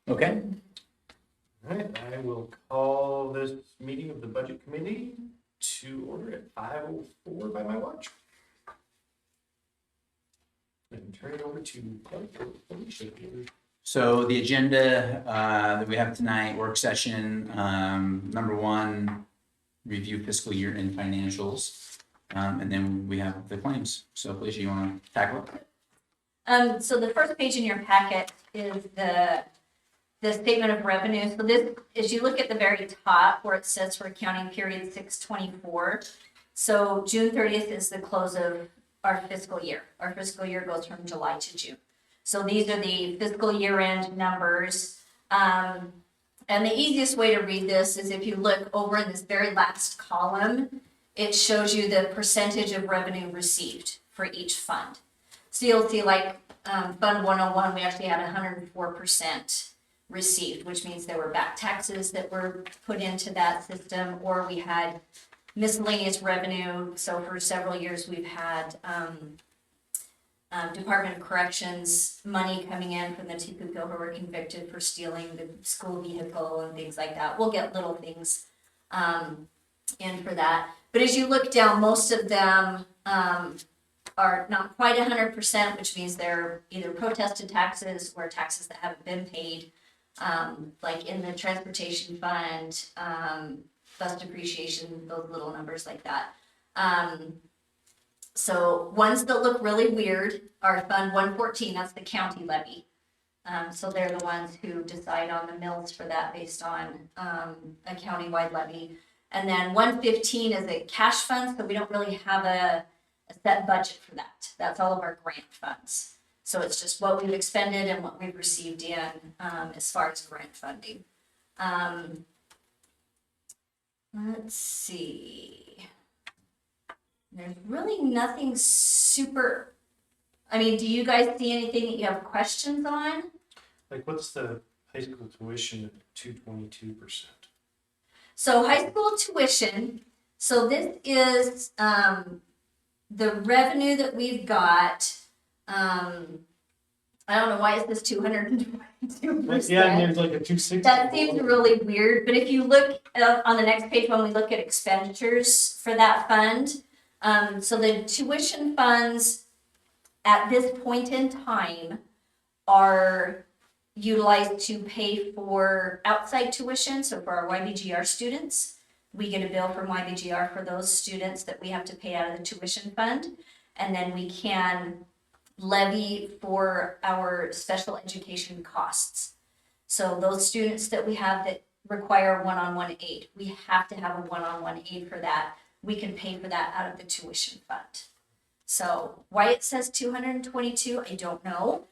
Okay, All right, I will call this meeting of the Budget Committee to order at 5:04 by my watch. And turn it over to Felicia. so the agenda that we have tonight, work session, number one, review fiscal year end financials. And then we have the claims. So Felicia, you want to tackle it? So the first page in your packet is the statement of revenue. So this, as you look at the very top where it says for accounting period 6/24. So June 30th is the close of our fiscal year. Our fiscal year goes from July to June. So these are the fiscal year end numbers. And the easiest way to read this is if you look over in this very last column, it shows you the percentage of revenue received for each fund. So you'll see like Fund 101, we actually had 104% received, which means there were back taxes that were put into that system, or we had miscellaneous revenue. So for several years, we've had Department of Corrections money coming in from the two people who were convicted for stealing the school vehicle and things like that. We'll get little things in for that. But as you look down, most of them are not quite 100%, which means they're either protested taxes or taxes that haven't been paid, like in the transportation fund, bus depreciation, those little numbers like that. So ones that look really weird are Fund 114, that's the county levy. So they're the ones who decide on the mills for that based on a countywide levy. And then 115 is a cash fund, so we don't really have a set budget for that. That's all of our grant funds. So it's just what we've expended and what we've received in as far as grant funding. Let's see. There's really nothing super, I mean, do you guys see anything that you have questions on? Like, what's the high school tuition at 222%? So high school tuition, so this is the revenue that we've got. I don't know why is this 222%. Yeah, and there's like a 260. That seems really weird, but if you look on the next page when we look at expenditures for that fund, so the tuition funds at this point in time are utilized to pay for outside tuition. So for our YBGR students, we get a bill from YBGR for those students that we have to pay out of the tuition fund. And then we can levy for our special education costs. So those students that we have that require one-on-one aid, we have to have a one-on-one aid for that. We can pay for that out of the tuition fund. So why it says 222, I don't know.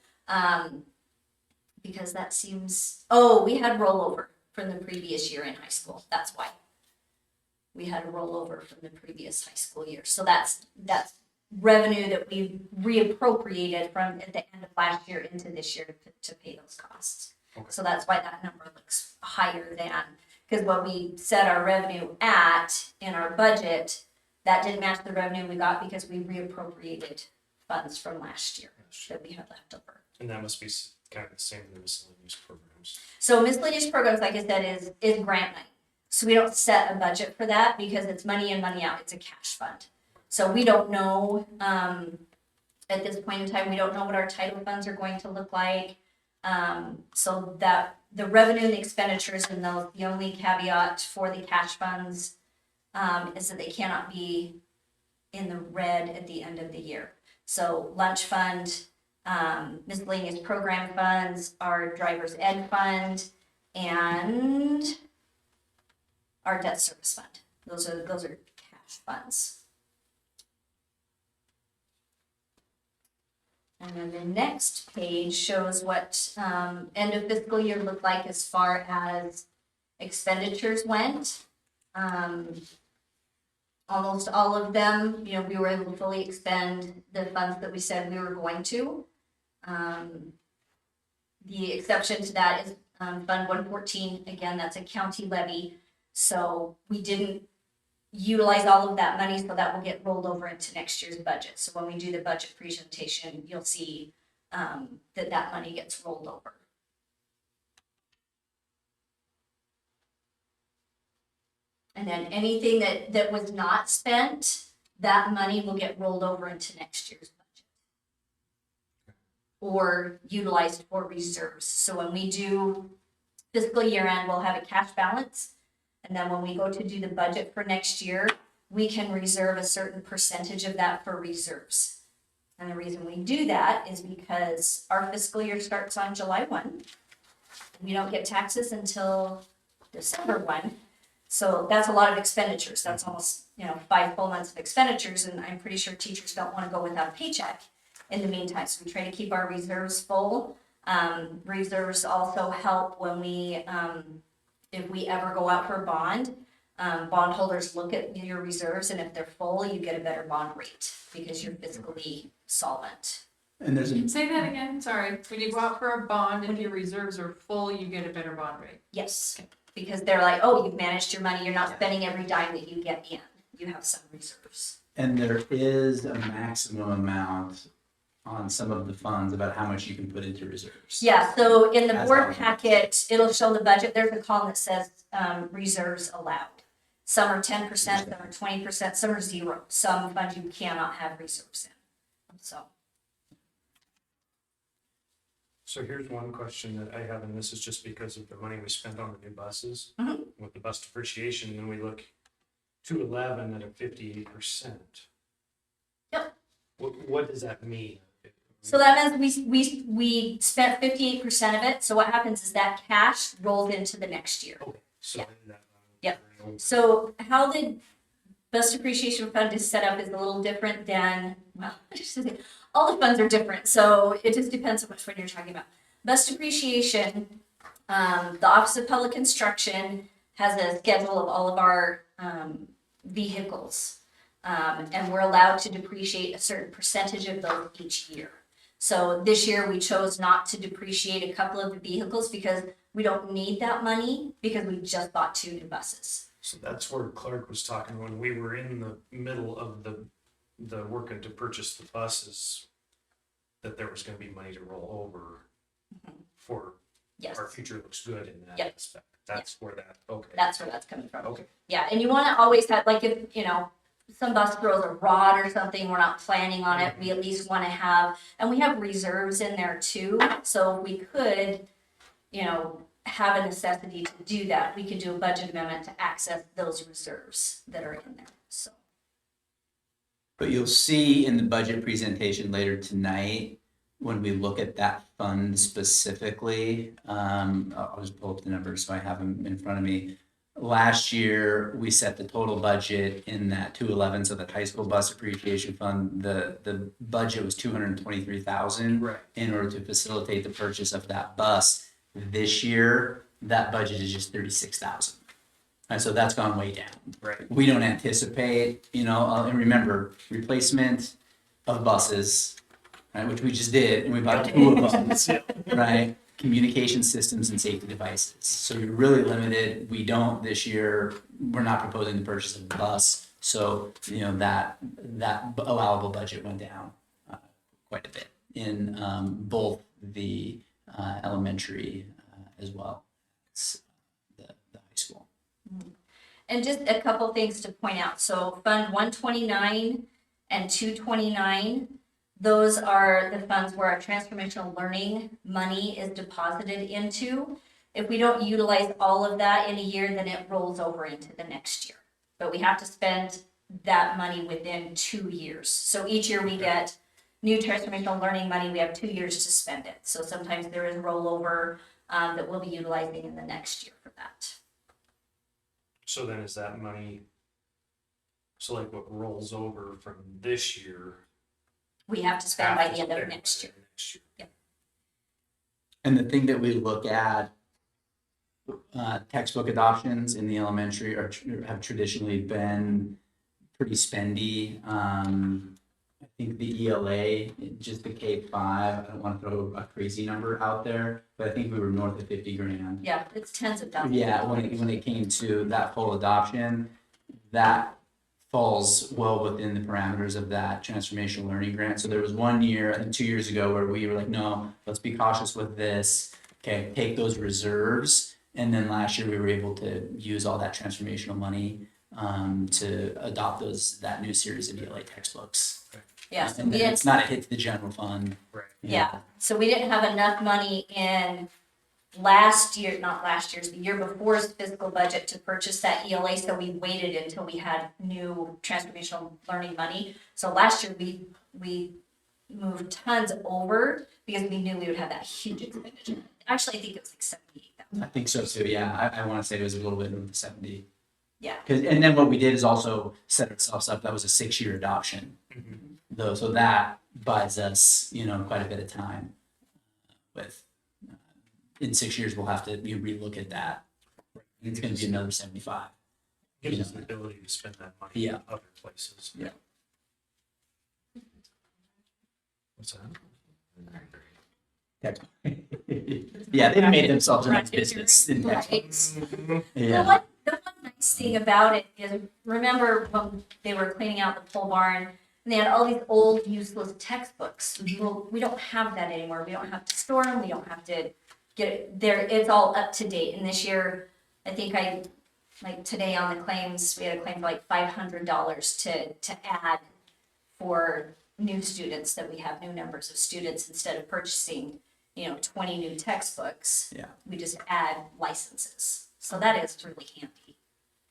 Because that seems, we had rollover from the previous year in high school. That's why. We had a rollover from the previous high school year. So that's revenue that we reappropriated from at the end of last year into this year to pay those costs. Okay. So that's why that number looks higher than, because what we set our revenue at in our budget, that didn't match the revenue we got because we reappropriated funds from last year that we had left over. And that must be kind of the same in the miscellaneous programs. So miscellaneous programs, like I said, is grant money. So we don't set a budget for that because it's money in, money out. It's a cash fund. So we don't know, at this point in time, we don't know what our title funds are going to look like. So that the revenue and the expenditures and the only caveat for the cash funds is that they cannot be in the red at the end of the year. So lunch fund, miscellaneous program funds, our driver's ed fund, and our debt service fund. Those are cash funds. And then the next page shows what end of fiscal year looked like as far as expenditures went. Almost all of them, we were able to fully expend the funds that we said we were going to. The exception to that is Fund 114. Again, that's a county levy. So we didn't utilize all of that money, so that will get rolled over into next year's budget. So when we do the budget presentation, you'll see that money gets rolled over. And then anything that was not spent, that money will get rolled over into next year's budget. Or utilized for reserves. So when we do fiscal year end, we'll have a cash balance. And then when we go to do the budget for next year, we can reserve a certain percentage of that for reserves. And the reason we do that is because our fiscal year starts on July 1. We don't get taxes until December 1. So that's a lot of expenditures. That's almost, 5 full months of expenditures. And I'm pretty sure teachers don't want to go without a paycheck in the meantime. So we try to keep our reserves full. Reserves also help when we, if we ever go out for a bond, bondholders look at your reserves, and if they're full, you get a better bond rate because you're fiscally solvent. And there's a, Say that again, sorry. When you go out for a bond, if your reserves are full, you get a better bond rate. Yes, because they're like, oh, you've managed your money. You're not spending every dime that you get in. You have some reserves. and there is a maximum amount on some of the funds about how much you can put into reserves. Yeah, so in the As board always. packet, it'll show the budget. There's a column that says reserves allowed. Some are 10%, some are 20%, some are 0. Some funds you cannot have reserves in. So here's one question that I have, and this is just because of the money we spent on the new buses. Mhm. With the bus depreciation, then we look 211 at a 58%. Yep. What does that mean? So that means we spent 58% of it. So what happens is that cash rolls into the next year. Okay, so Yeah. then that. Yep. So how the bus depreciation fund is set up is a little different than, well, I should say, all the funds are different. So it just depends on which one you're talking about. Bus depreciation, the Office of Public Instruction has a schedule of all of our vehicles. And we're allowed to depreciate a certain percentage of those each year. So this year we chose not to depreciate a couple of the vehicles because we don't need that money because we just bought 2 new buses. So that's where Clark was talking when we were in the middle of the working to purchase the buses, that there was gonna be money to roll over for Yes, our future looks good in that Yep. aspect. That's where that, okay. that's where that's coming from. Okay. Yeah, and you want to always have, like, if, some bus throws a rod or something, we're not planning on it, we at least want to have, and we have reserves in there too. So if we could, have a necessity to do that, we could do a budget amendment to access those reserves that are in there, so. But you'll see in the budget presentation later tonight, when we look at that fund specifically, I'll just pull up the numbers so I have them in front of me. Last year, we set the total budget in that 211, so the high school bus appreciation fund, the budget was 223,000 Right. in order to facilitate the purchase of that bus. This year, that budget is just 36,000. And so that's gone way down. Right. We don't anticipate, and remember, replacement of buses, right, which we just did, and we bought 2 of them, right? Communication systems and safety devices. So you're really limited. We don't this year, we're not proposing the purchase of a bus. So, that allowable budget went down quite a bit in both the elementary as well as the high school. And just a couple things to point out. So Fund 129 and 229, those are the funds where our transformational learning money is deposited into. If we don't utilize all of that in a year, then it rolls over into the next year. But we have to spend that money within 2 years. So each year we get new transformational learning money, we have 2 years to spend it. So sometimes there is rollover that we'll be utilizing in the next year for that. So then is that money, so like what rolls over from this year? We have to spend by have to the end of spend next by year. next year. And the thing that we look at, textbook adoptions in the elementary have traditionally been pretty spendy. I think the ELA, just the K-5, I don't want to throw a crazy number out there, but I think we were north of 50 grand. Yeah, it's tens of thousands. Yeah, when it came to that full adoption, that falls well within the parameters of that transformational learning grant. So there was 1 year, I think 2 years ago, where we were like, no, let's be cautious with this. Okay, take those reserves And then last year we were able to use all that transformational money to adopt that new series of ELA textbooks. Yeah, so And we then didn't, it's not a hit to the general fund. Right. yeah, so we didn't have enough money in last year, not last year's, the year before's fiscal budget to purchase that ELA, so we waited until we had new transformational learning money. So last year, we moved tons over because we knew we would have that huge expenditure. Actually, I think it was like 78,000. I think so too. Yeah, I want to say it was a little bit over the 70. Yeah. And then what we did is also set ourselves up. That was a 6-year adoption, though, so that buys us, quite a bit of time. With in 6 years, we'll have to relook at that. It's going to be another 75. Gives us the ability to spend that money Yeah. in other places. Yeah. What's that? Yeah, they've made themselves a nice Right. business in Right. textbooks. The Yeah. one nice thing about it is, remember when they were cleaning out the pole barn and they had all these old useless textbooks? Well, we don't have that anymore. We don't have to store them. We don't have to get it there. It's all up to date. And this year, I think like today on the claims, we had a claim for like $500 to add for new students, that we have new numbers of students instead of purchasing, 20 new textbooks. Yeah. We just add licenses. So that is really handy.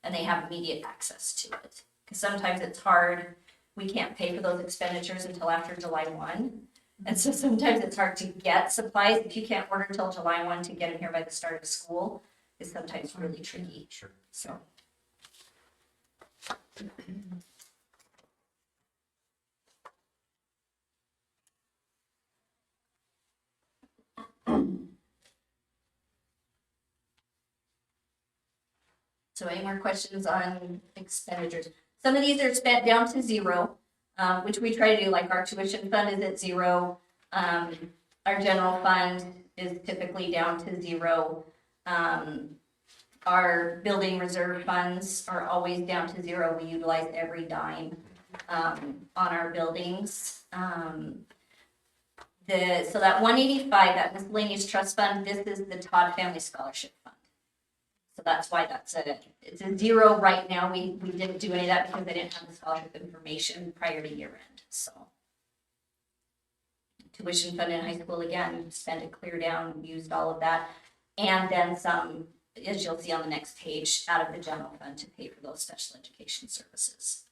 And they have immediate access to it. Because sometimes it's hard, we can't pay for those expenditures until after July 1. And so sometimes it's hard to get supplies. If you can't order till July 1 to get them here by the start of school, it's sometimes really tricky. Sure. So. So any more questions on expenditures? Some of these are spent down to zero, which we try to do, like our tuition fund is at zero. Our general fund is typically down to zero. Our building reserve funds are always down to zero. We utilize every dime on our buildings. So that 185, that miscellaneous trust fund, this is the Todd Family Scholarship Fund. So that's why it's a zero right now. We didn't do any of that because they didn't have the scholarship information prior to year end, so. Tuition fund in high school, again, spent it clear down, used all of that. And then some, as you'll see on the next page, out of the general fund to pay for those special education services.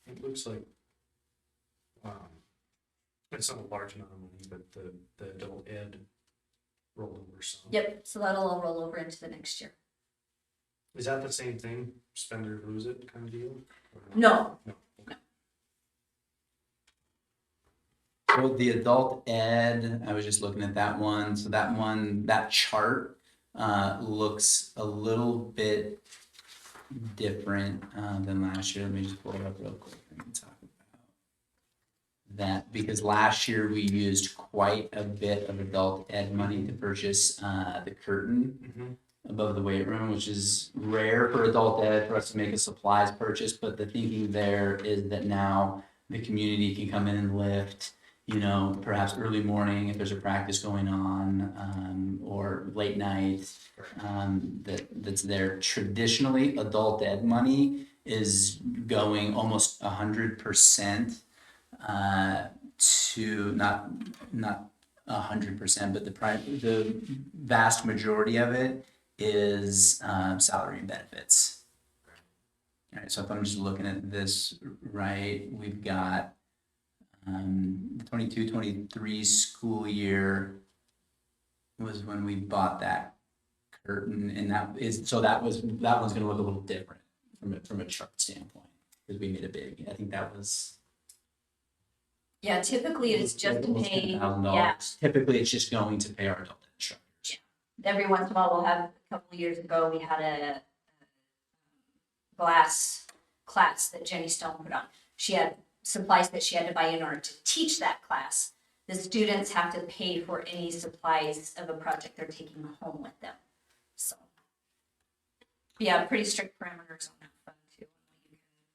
It looks like, it's not a large amount of money, but the adult ed rolled over some. Yep, so that'll all roll over into the next year. Is that the same thing, spend or lose it kind of deal? Or No, No. Okay. So the adult ed, I was just looking at that one. So that chart looks a little bit different than last year. Let me just pull it up real quick and talk about that, because last year we used quite a bit of adult ed money to purchase the curtain above the weight room, which is rare for adult ed for us to make a supplies purchase. But the thinking there is that now the community can come in and lift, perhaps early morning if there's a practice going on, or late night, that's there. Traditionally, adult ed money is going almost 100% to not 100%, but the vast majority of it is salary and benefits. All right, so if I'm just looking at this right, we've got the 22-23 school year was when we bought that curtain, and that one's going to look a little different from a chart standpoint, because we made a big. I think that was. yeah, typically it's just to almost pay, $10,000. yeah, Typically, it's just going to pay our adult instructors. every once in a while we'll have, a couple of years ago, we had a glass class that Jenny Stone put on. She had supplies that she had to buy in order to teach that class. The students have to pay for any supplies of a project they're taking home with them. So, yeah, pretty strict parameters on that fund too,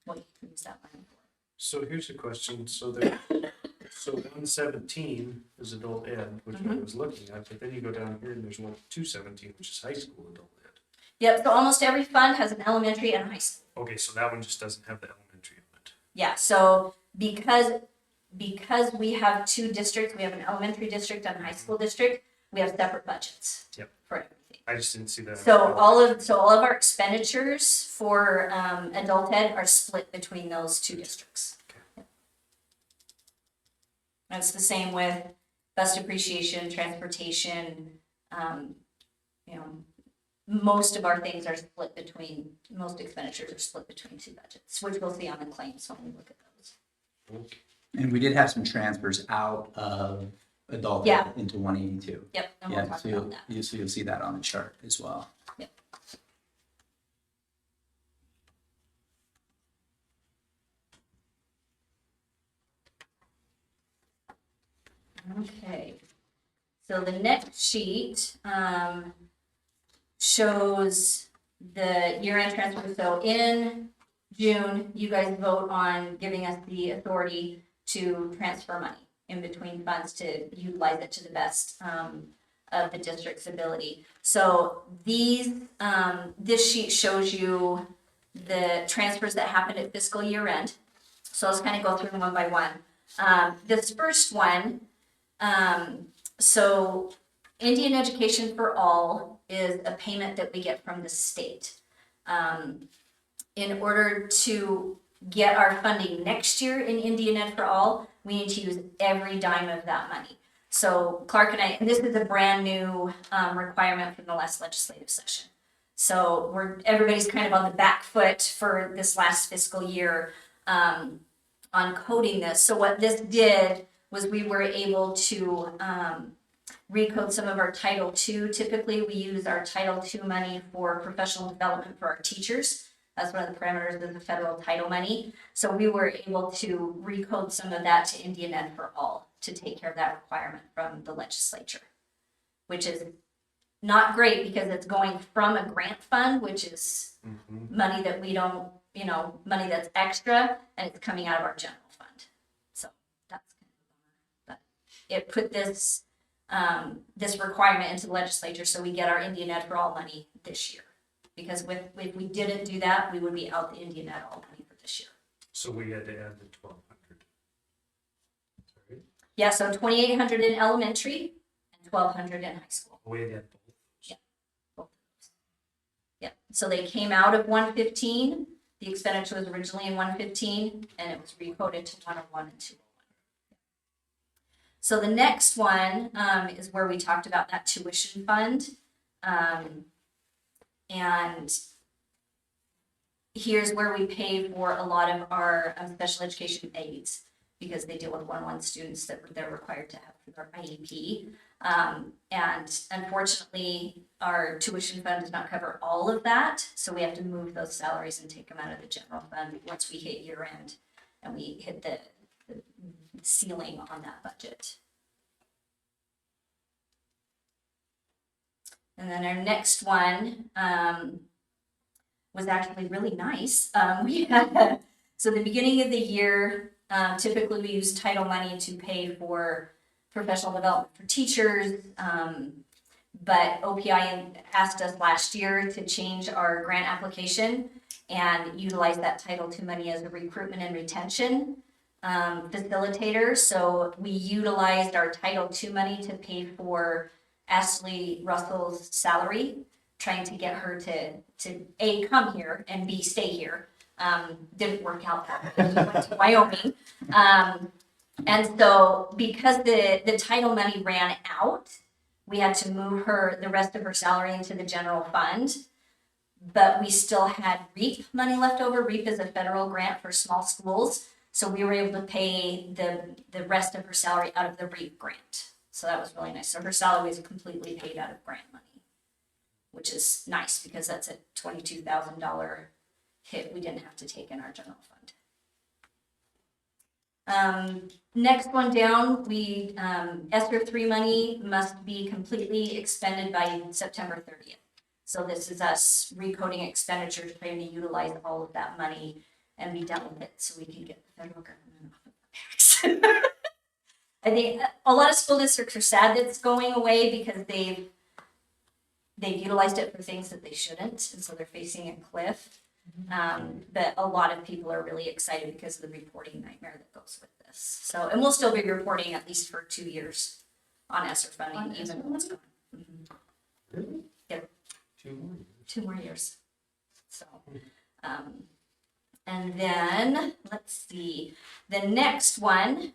what you can use that money for. So here's a question. So So 117 is adult ed, which I was looking at, but then you go down here and there's 217, which is high school adult ed. Yep, so almost every fund has an elementary and a high school. Okay, so that one just doesn't have the elementary in it. Yeah, so because we have two districts, we have an elementary district and a high school district, we have separate budgets. Yep. For everything. I just didn't see that. So all of our expenditures for adult ed are split between those two districts. Okay. And it's the same with bus depreciation, transportation, you know, most of our things are split between, most expenditures are split between two budgets, which we'll see on the claims when we look at those. Okay. And we did have some transfers out of adult Yeah. ed into 182. Yep, and we'll Yeah, talk so about that. you'll see that on the chart as well. Yep. Okay, so the next sheet shows the year-end transfer. So in June, you guys vote on giving us the authority to transfer money in between funds to utilize it to the best of the district's ability. So this sheet shows you the transfers that happened at fiscal year end. So let's kind of go through them one by one. This first one, so Indian Education for All is a payment that we get from the state. In order to get our funding next year in Indian Ed for All, we need to use every dime of that money. So Clark and I, and this is a brand new requirement from the last legislative session. So everybody's kind of on the back foot for this last fiscal year on coding this. So what this did was we were able to recode some of our Title II. Typically, we use our Title II money for professional development for our teachers. That's one of the parameters of the federal title money. So we were able to recode some of that to Indian Ed for All to take care of that requirement from the legislature, which is not great because it's going from a grant fund, which is money that we don't, money that's extra, and it's coming out of our general fund. So that's kind of, but it put this this requirement into the legislature so we get our Indian Ed for All money this year. Because if we didn't do that, we would be out the Indian Ed All money for this year. So we had to add the 1,200. Sorry. Yeah, so 2,800 in elementary and 1,200 in high school. We had to add both. Yeah, both of those. Yeah, so they came out of 115. The expenditure was originally in 115, and it was recoded to 101 and 201. So the next one is where we talked about that tuition fund. And here's where we pay for a lot of our special education aides because they deal with one-on-one students that they're required to have for their IEP. And unfortunately, our tuition fund does not cover all of that. So we have to move those salaries and take them out of the general fund once we hit year end and we hit the ceiling on that budget. And then our next one was actually really nice. We had, so the beginning of the year, typically we use title money to pay for professional development for teachers. But OPI asked us last year to change our grant application and utilize that Title II money as a recruitment and retention facilitator. So we utilized our Title II money to pay for Ashley Russell's salary, trying to get her to A, come here, and B, stay here. Didn't work out that way. We went to Wyoming. And so because the title money ran out, we had to move the rest of her salary into the general fund. But we still had REAP money left over. REAP is a federal grant for small schools. So we were able to pay the rest of her salary out of the REAP grant. So that was really nice. So her salary was completely paid out of grant money, which is nice because that's a $22,000 hit we didn't have to take in our general fund. Next one down, ESSER 3 money must be completely expended by September 30th. So this is us recoding expenditures, trying to utilize all of that money and be done with it so we can get the federal government off of our backs. I think a lot of school districts are sad that it's going away because they've utilized it for things that they shouldn't, and so they're facing a cliff. But a lot of people are really excited because of the reporting nightmare that goes with this. So, and we'll still be reporting at least for 2 years on ESSER funding, On even ESSER when it's gone. Mhm. Really? Yep. 2 more. 2 more years. So, and then let's see, the next one.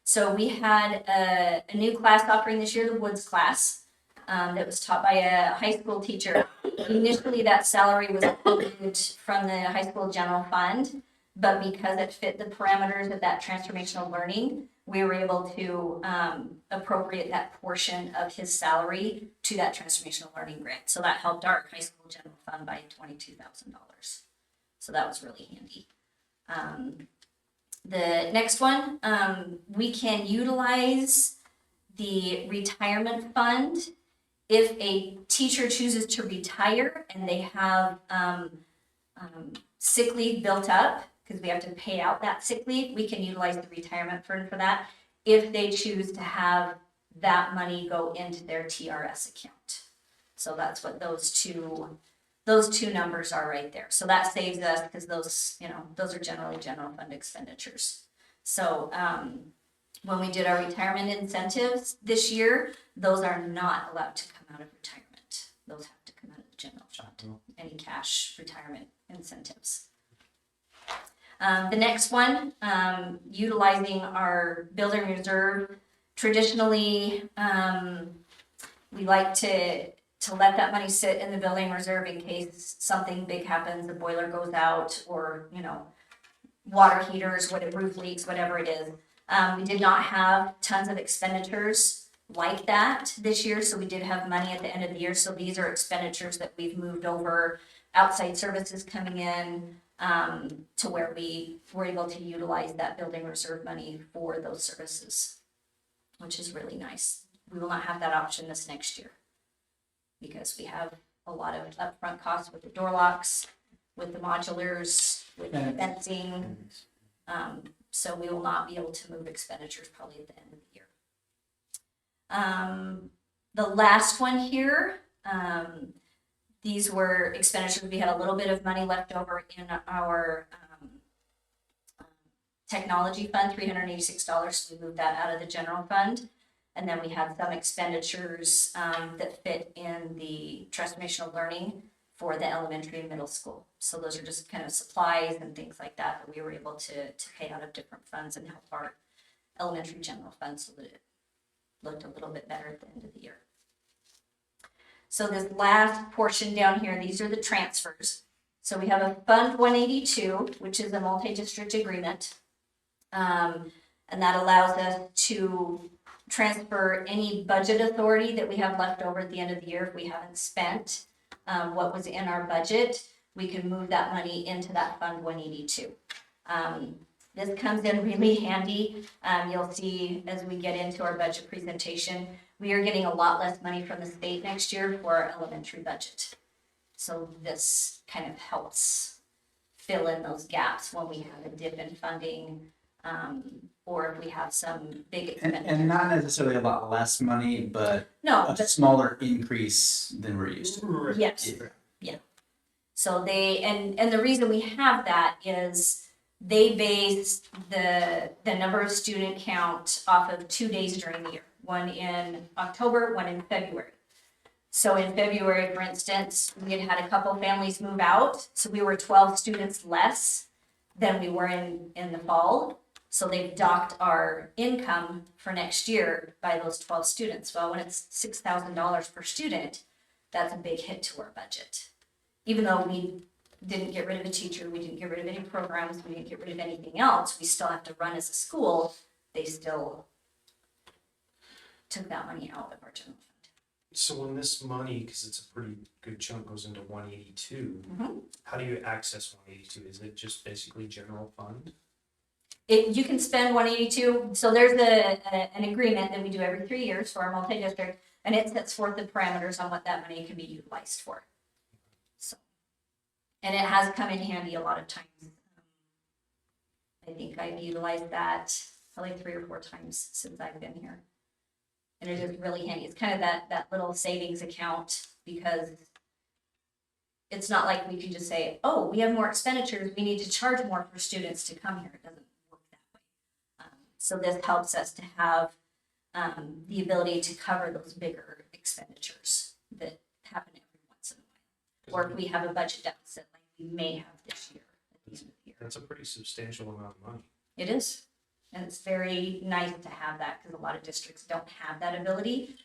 So we had a new class offering this year, the Woods class, that was taught by a high school teacher. Initially, that salary was quoted from the high school general fund, but because it fit the parameters of that transformational learning, we were able to appropriate that portion of his salary to that transformational learning grant. So that helped our high school general fund by $22,000. So that was really handy. The next one, we can utilize the retirement fund if a teacher chooses to retire and they have sick leave built up, because we have to pay out that sick leave, we can utilize the retirement fund for that if they choose to have that money go into their TRS account. So that's what those two numbers are right there. So that saves us, because those are generally general fund expenditures. So when we did our retirement incentives this year, those are not allowed to come out of retirement. Those have to come out of the general fund, any cash retirement incentives. The next one, utilizing our building reserve. Traditionally, we like to let that money sit in the building reserve in case something big happens, the boiler goes out, or, water heaters, whatever, roof leaks, whatever it is. We did not have tons of expenditures like that this year, so we did have money at the end of the year. So these are expenditures that we've moved over, outside services coming in, to where we were able to utilize that building reserve money for those services, which is really nice. We will not have that option this next year because we have a lot of upfront costs with the door locks, with the modulars, with the fencing. So we will not be able to move expenditures probably at the end of the year. The last one here, these were expenditures. We had a little bit of money left over in our technology fund, $386. So we moved that out of the general fund. And then we had some expenditures that fit in the transformational learning for the elementary and middle school. So those are just kind of supplies and things like that that we were able to pay out of different funds and help our elementary general fund so that it looked a little bit better at the end of the year. So this last portion down here, these are the transfers. So we have a Fund 182, which is a multi-district agreement. And that allows us to transfer any budget authority that we have left over at the end of the year if we haven't spent what was in our budget. We can move that money into that Fund 182. This comes in really handy. You'll see as we get into our budget presentation, we are getting a lot less money from the state next year for our elementary budget. So this kind of helps fill in those gaps when we have a dip in funding, or if we have some big expenditures. And not necessarily a lot less money, but No, a but smaller increase than we're used to. Right. yes. So they, and the reason we have that is they base the number of student count off of 2 days during the year, one in October, one in February. So in February, for instance, we had a couple families move out, so we were 12 students less than we were in the fall. So they've docked our income for next year by those 12 students. Well, when it's $6,000 per student, that's a big hit to our budget. Even though we didn't get rid of a teacher, we didn't get rid of any programs, we didn't get rid of anything else, we still have to run as a school, they still took that money out of our general fund. So when this money, because it's a pretty good chunk, goes into 182, Mhm. how do you access 182? Is it just basically general fund? You can spend 182, so there's an agreement that we do every 3 years for our multi-district, and it sets forth the parameters on what that money can be utilized for. So, and it has come in handy a lot of times. I think I've utilized that probably 3 or 4 times since I've been here. And it is really handy. It's kind of that little savings account, because it's not like we can just say, oh, we have more expenditures, we need to charge more for students to come here. It doesn't work that way. So this helps us to have the ability to cover those bigger expenditures that happen every once in a while. Or if we have a budget deficit like we may have this year, at the end of the year. That's a pretty substantial amount of money. It is. And it's very nice to have that, because a lot of districts don't have that ability.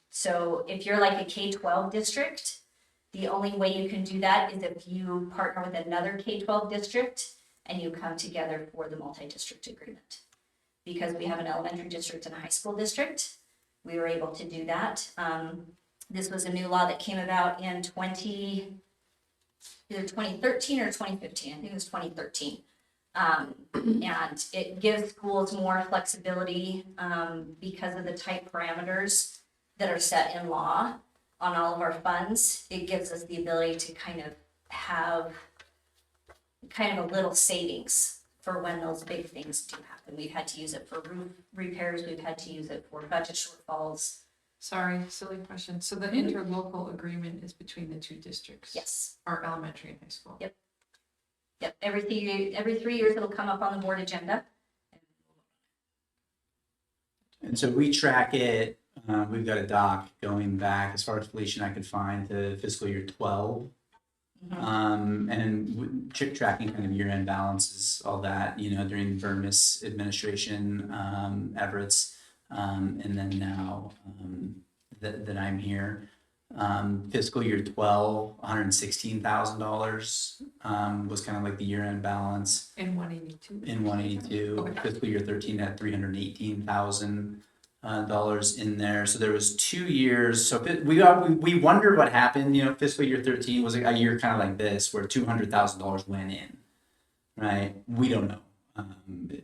So if you're like a K-12 district, the only way you can do that is if you partner with another K-12 district and you come together for the multi-district agreement. Because we have an elementary district and a high school district, we were able to do that. This was a new law that came about in either 2013 or 2015. I think it was 2013. And it gives schools more flexibility because of the tight parameters that are set in law on all of our funds. It gives us the ability to kind of have kind of a little savings for when those big things do happen. We've had to use it for roof repairs. We've had to use it for budget shortfalls. Sorry, silly question. So the interlocal agreement is between the 2 districts? Yes. Our elementary and high school? Yep. Yep. Every 3 years it'll come up on the board agenda. And so we track it. We've got a doc going back as far as Felicia and I could find to fiscal year 12. And tracking kind of year-end balances, all that, you know, during the Burmis administration, Everett's, and then now that I'm here. Fiscal year 12, $116,000 was kind of like the year-end balance. In 182? In 182. Okay. Fiscal year 13 had $318,000 in there. So there was 2 years. So we wondered what happened. You know, fiscal year 13 was a year kind of like this, where $200,000 went in. Right? We don't know.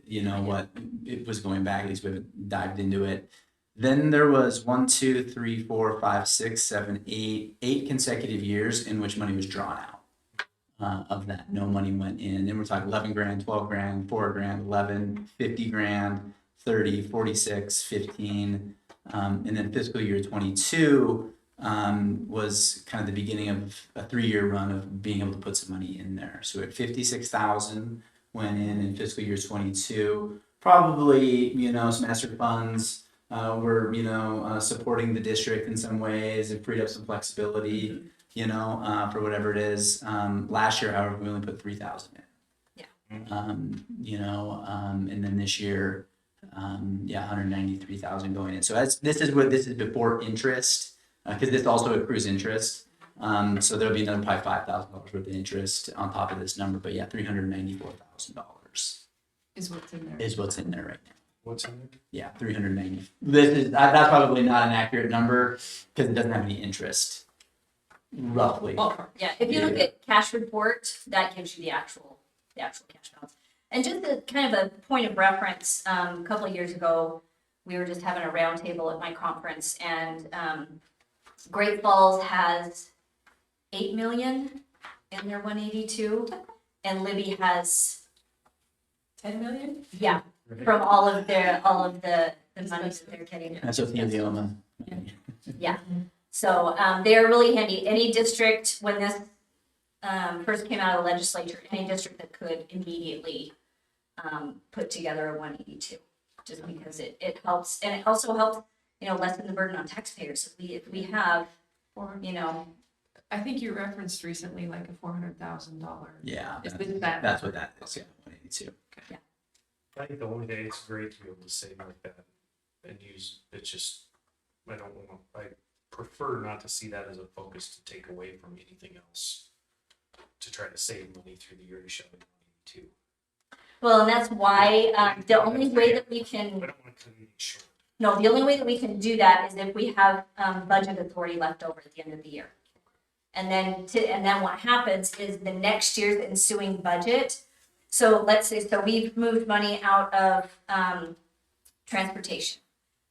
You know what it was going back. At least we haven't dived into it. Then there was 1, 2, 3, 4, 5, 6, 7, 8 consecutive years in which money was drawn out. Of that, no money went in. And we're talking 11 grand, 12 grand, 4 grand, 11, 50 grand, 30, 46, 15. And then fiscal year 22 was kind of the beginning of a 3-year run of being able to put some money in there. So at 56,000 went in fiscal year 22. Probably, you know, some ESSER funds were, you know, supporting the district in some ways and freed up some flexibility, you know, for whatever it is. Last year, however, we only put 3,000 in. Yeah. You know, and then this year, 193,000 going in. So this is before interest, because this also accrues interest. So there'll be another probably $5,000 worth of interest on top of this number. But yeah, $394,000 Is what's in there. is what's in there right now. What's in there? Yeah, 390. That's probably not an accurate number because it doesn't have any interest, roughly. Ballpark. Yeah, if you look at cash report, that gives you the actual cash balance. And just a kind of a point of reference, a couple of years ago, we were just having a roundtable at my conference, and Great Falls has 8 million in their 182, and Libby has 10 million? yeah from all of the money that they're getting. That's Othelioma. Yeah. So they are really handy. Any district, when this first came out of the legislature, any district that could immediately put together a 182, just because it helps, and it also helps, you know, lessen the burden on taxpayers. If we have, Or you know, I think you referenced recently like a $400,000. Yeah, Is that's, this that? that's what that is. Yeah, 182. I think the only day it's great to be able to save like that and use, it's just, I prefer not to see that as a focus to take away from anything else. To try to save money through the year to shove it into. well, and that's why the only way that we I can don't want to cut anything short. No, the only way that we can do that is if we have budget authority left over at the end of the year. And then what happens is the next year's ensuing budget. So let's say, we've moved money out of transportation.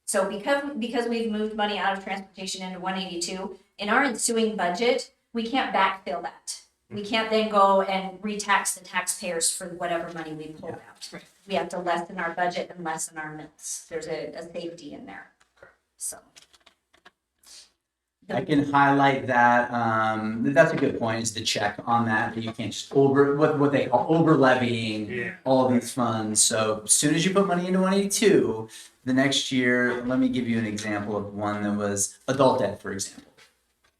So because we've moved money out of transportation into 182, in our ensuing budget, we can't backfill that. We can't then go and retax the taxpayers for whatever money we pulled out. Right. we have to lessen our budget and lessen our mills. There's a safety in there, so. I can highlight that. That's a good point. Is the check on that you can't just what they call over levying Yeah. all of these funds. So as soon as you put money into 182, the next year, let me give you an example of one that was adult ed, for example.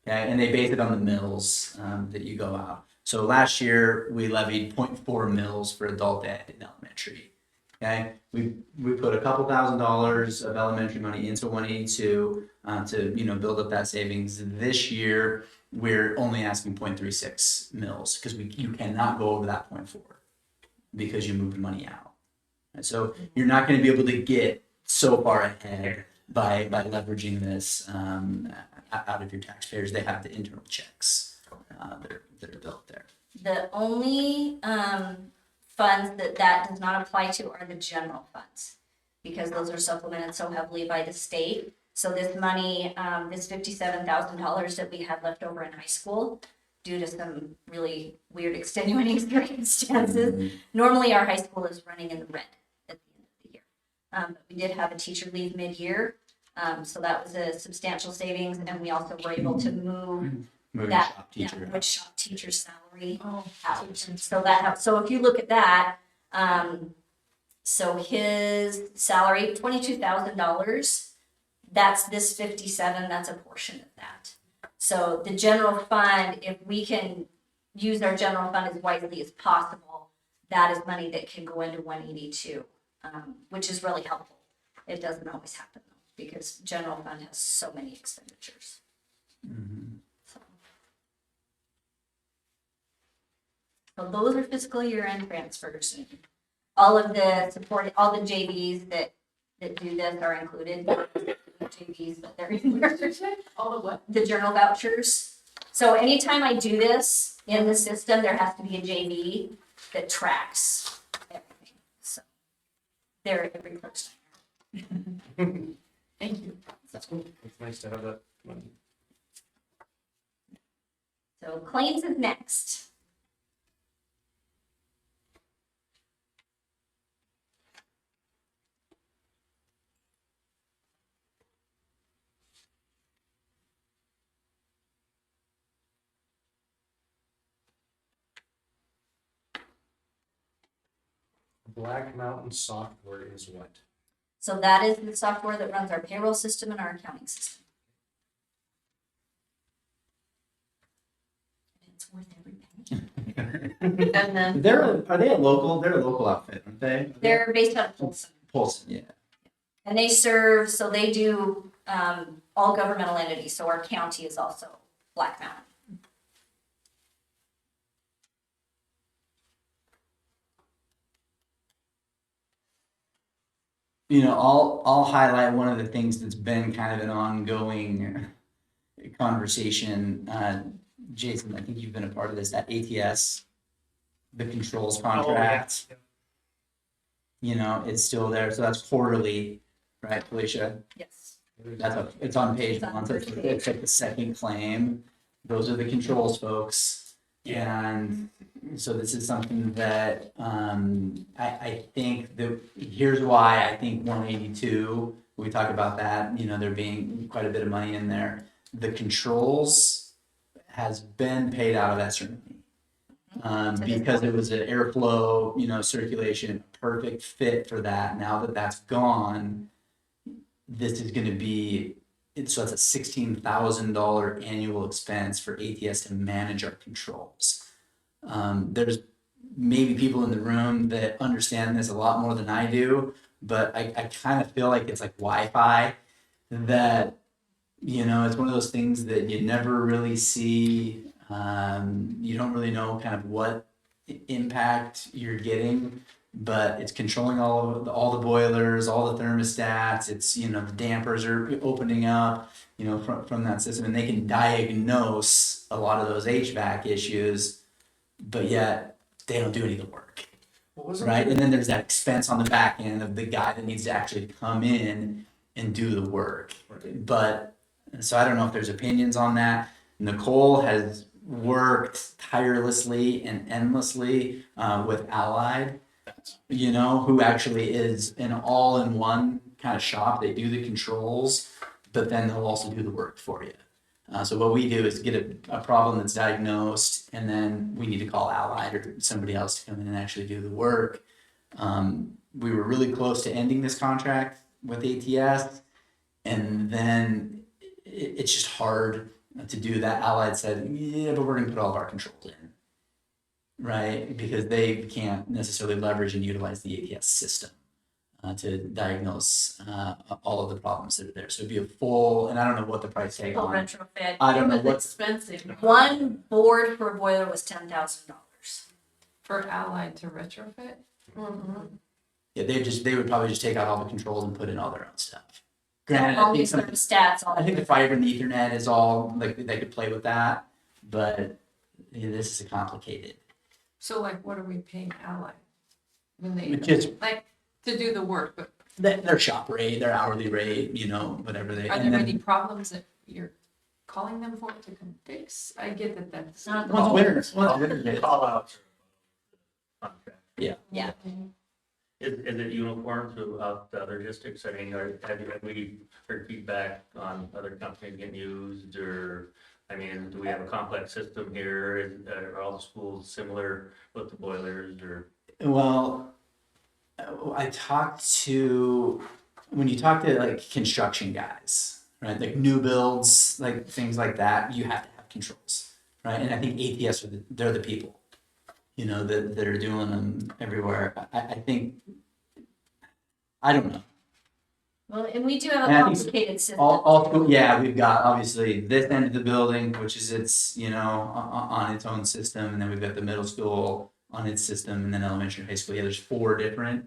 Okay, and they base it on the mills that you go out. So last year we levied 0.4 mills for adult ed in elementary. Okay, we put a couple $1,000s of elementary money into 182 to build up that savings. This year we're only asking 0.36 mils because you cannot go over that 0.4 because you moved money out. And so you're not going to be able to get so far ahead by leveraging this out of your taxpayers. They have the internal checks that are built there. The only funds that does not apply to are the general funds, because those are supplemented so heavily by the state. So this money, this $57,000 that we had left over in high school, due to some really weird extenuating circumstances, normally our high school is running in the red at the end of the year. But we did have a teacher leave mid-year, so that was a substantial savings, and we also were able to move Moving that shop teacher. which shop teacher salary Oh, out. So that helps. So if you look at that, so his salary, $22,000, that's this 57, that's a portion of that. So the general fund, if we can use our general fund as wisely as possible, that is money that can go into 182, which is really helpful. It doesn't always happen though, because general fund has so many expenditures. So those are fiscal year end transfers. And all of the support, all the JVs that do this are included. JVs, but they're in there. all the what? The journal vouchers. So anytime I do this in the system, there has to be a JV that tracks everything. So they're every clerk's time. Thank you. That's cool. It's nice to have that money. So claims is next. Black Mountain Software is what? So that is the software that runs our payroll system and our accounting system. It's worth every penny. And then, They're a local outfit, aren't they? They're based out of Folsom. Polson, yeah. And they serve, so they do all governmental entities. So our county is also Black Mountain. I'll highlight one of the things that's been kind of an ongoing conversation. Jason, I think you've been a part of this, that ATS, the controls contract, it's still there. So that's quarterly, right, Felicia? Yes. It's on page It's on one, so first page. it's like the second claim. Those are the controls folks. And so this is something that I think that here's why I think 182, we talk about that, there being quite a bit of money in there. The controls has been paid out of ESSER because it was an airflow, circulation, perfect fit for that. Now that that's gone, this is going to be, so that's a $16,000 annual expense for ATS to manage our controls. There's maybe people in the room that understand this a lot more than I do, but I kind of feel like it's like Wi-Fi that, it's one of those things that you never really see. You don't really know kind of what impact you're getting, but it's controlling all the boilers, all the thermostats. It's, the dampers are opening up, from that system, and they can diagnose a lot of those HVAC issues, but yet they don't do any of the work. Right. And then there's that expense on the back end of the guy that needs to actually come in and do the work. But so I don't know if there's opinions on that. Nicole has worked tirelessly and endlessly with Allied you know, who actually is an all-in-one kind of shop. They do the controls, but then they'll also do the work for you. So what we do is get a problem that's diagnosed, and then we need to call Allied or somebody else to come in and actually do the work. We were really close to ending this contract with ATS, and then it's just hard to do that. Allied said, yeah, but we're going to put all of our controls in, right? Because they can't necessarily leverage and utilize the ATS system to diagnose all of the problems that are there. So it'd be a full, and I don't know what the price tag Full on. retrofit. I don't know It was what's, expensive One board for a boiler was $10,000. for Allied to retrofit. yeah, they would probably just take out all the controls and put in all their own stuff. So Granted, all these thermostats, all I think the fiber and the Ethernet is all, like, they could play with that, but yeah, this is complicated. So like, what are we paying Allied? When they, It just, like, to do the work, but their shop rate, their hourly rate, you know, whatever they, are and there then any problems that you're calling them for to come fix? I get that that's. Not once winter hits, Call out. Contract. Yeah. Is it uniform throughout the other districts? I mean, have we heard feedback on other companies getting used, or, I mean, do we have a complex system here? Are all the schools similar with the boilers, or? well, I talked to, when you talk to like construction guys, right, like new builds, like things like that, you have to have controls, right? And I think ATS they're the people, you know, that are doing them everywhere. I think, I don't know. Well, and we do have a And I think complicated system. Yeah, we've got obviously this end of the building, which is its, you know, on its own system, and then we've got the middle school on its system, and then elementary and high school. Yeah, there's four different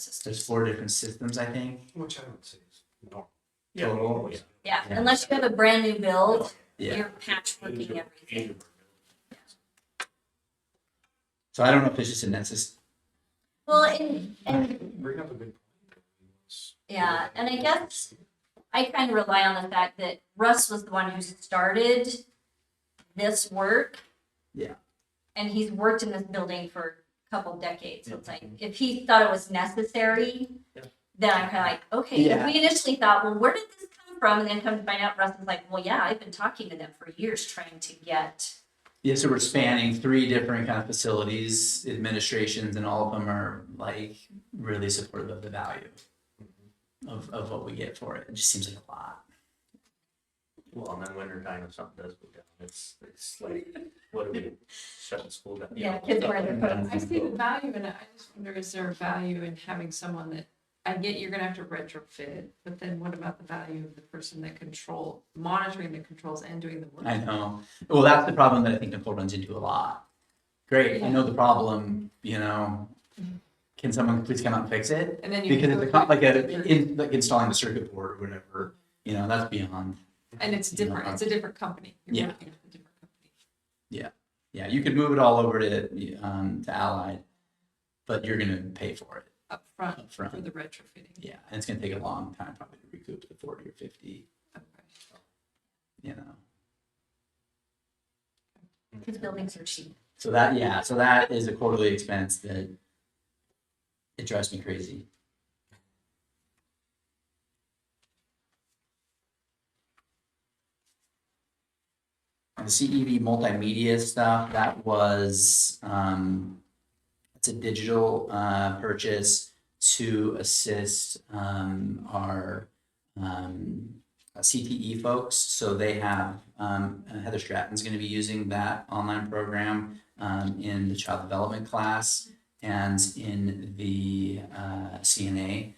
systems, I think. Which I would say is normal. Yeah, well, yeah. Yeah, Yeah. unless you have a brand new build, Yeah. you're patchworking everything. So I don't know if it's just a necessary. Well, and Bring up a good point. yeah, and I guess I kind of rely on the fact that Russ was the one who started this work. Yeah. And he's worked in this building for a couple decades. So it's like, if he thought it was necessary, Yeah. then I'm kind of like, okay. Yeah. We initially thought, well, where did this come from? And then come to find out, Russ was like, well, yeah, I've been talking to them for years trying to get. Yeah, so we're spanning 3 different kind of facilities, administrations, and all of them are like really supportive of the value of what we get for it. It just seems like a lot. Well, and then winter time, if something does go down, it's like, what do we shut the school down? You Yeah, know, kids stuff wear their like that. coats. I see the value in it. I just wonder, is there a value in having someone that, I get you're gonna have to retrofit, but then what about the value of the person that monitoring the controls and doing the work? I know. Well, that's the problem that I think Nicole runs into a lot. Great, I know the problem, you know. Can someone please come out and fix it? And then you. Because do it's it like installing the circuit board or whatever, you know, that's beyond. And it's different, it's a different company. You're Yeah. working with a different company. Yeah, you could move it all over to Allied, but you're gonna pay for it Up front up front. for the retrofitting. Yeah, and it's gonna take a long time probably to recoup the 40 or 50, Okay. you know. Because buildings are cheap. So that is a quarterly expense that it drives me crazy. The CEV multimedia stuff, that was, it's a digital purchase to assist our CTE folks. So they have, Heather Stratton's going to be using that online program in the child development class and in the CNA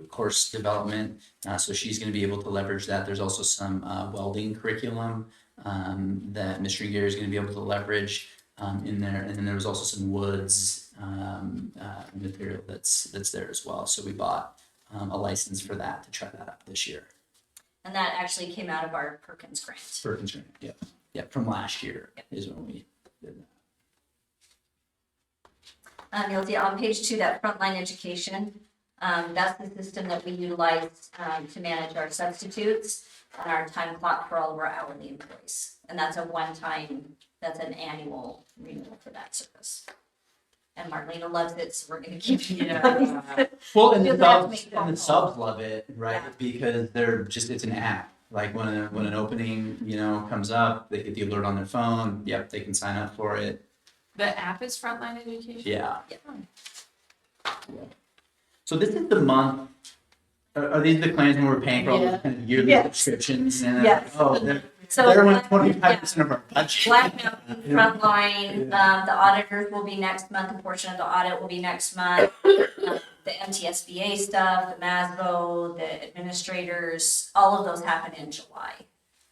course development. So she's going to be able to leverage that. There's also some welding curriculum that Ms. Stringer is going to be able to leverage in there. And then there was also some woods material that's there as well. So we bought a license for that to try that out this year. And that actually came out of our Perkins grant. For concern, yeah, from last year is when we did that. You'll see on page 2, that frontline education. That's the system that we utilize to manage our substitutes and our time clock for all of our hourly employees. And that's an annual renewal for that service. and Marlena loves it, so we're gonna keep it. Yeah. going. Well, and the Just have to subs, make and phone the calls. subs love it, right? Yeah. Because they're just, it's an app. Like when an opening, comes up, they get the alert on their phone. Yep, they can sign up for it. The app is Frontline Education? Yeah. Yeah. So this is the month. Are these the plans when we're paying for all those kind of yearly Yes. subscriptions? And Yes. oh, they're So they're Black- 25% of our budget. Black Mountain, Frontline, the auditors will be next month, a portion of the audit will be next month. The MTSBA stuff, the MASBO, the administrators, all of those happen in July.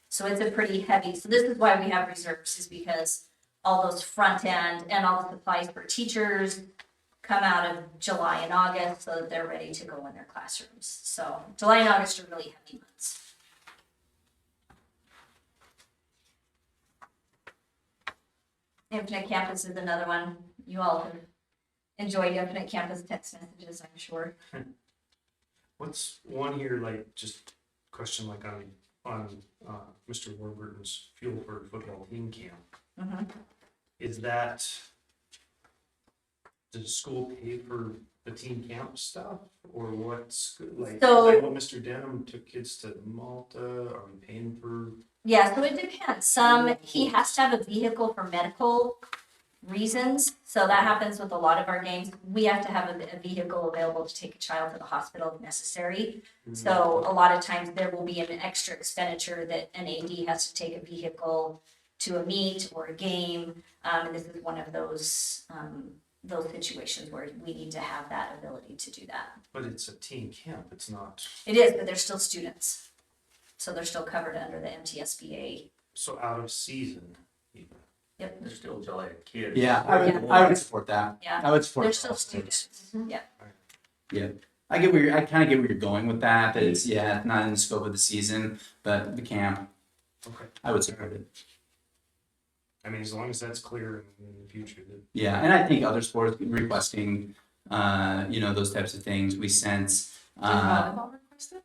So it's a pretty heavy, so this is why we have reserves, is because all those front end and all the supplies for teachers come out of July and August, so that they're ready to go in their classrooms. So July and August are really heavy months. Infinite Campus is another one. You all have enjoyed Infinite Campus text messages, I'm sure. What's one here, like, just question like on Mr. Warburton's Fuel for Football Team Camp? Mhm. Is that, does the school pay for the team camp stuff, or what's, like, So- I know Mr. Denham took kids to Malta, are we paying for? Yeah, so it depends. He has to have a vehicle for medical reasons, so that happens with a lot of our games. We have to have a vehicle available to take a child to the hospital if necessary. So a lot of times there will be an extra expenditure that an AD has to take a vehicle to a meet or a game. And this is one of those situations where we need to have that ability to do that. But it's a team camp, it's not, It is, but they're still students. So they're still covered under the MTSBA. so out of season. even. Yep, They're still July kids. Yeah, Yeah. I would support that. yeah, I would support. they're all still sports. students. Yeah. Yeah, I kind of get where you're going with that. That it's it's not in the scope of the season, but the camp, Okay, I would support it. I mean, as long as that's clear in the future, that Yeah, and I think other sports requesting, those types of things. We sense. Did volleyball request it?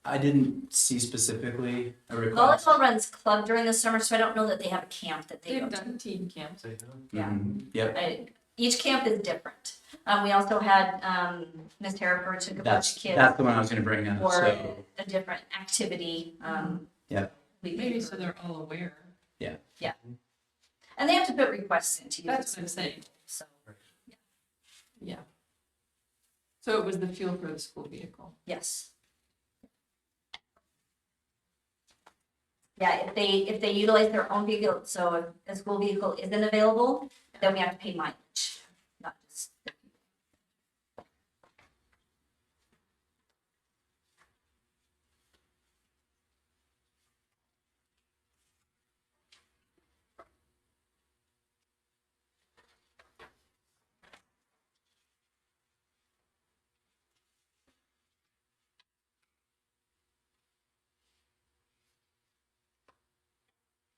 I didn't see specifically a request. Volleyball runs club during the summer, so I don't know that they have a camp that they They've go to. done team camps. say, huh? Yeah. Yep. Each camp is different. We also had Miss Hereford took a bunch of kids That's the one I was going to bring up. for So a different activity. Yep. We Maybe paid so for- they're all aware. and they have to put requests in to use That's it. what I'm saying. So Yeah. So it was the fuel for the school vehicle. yes. Yeah, if they utilize their own vehicle, so if a school vehicle isn't available, then we have to pay mileage, not just.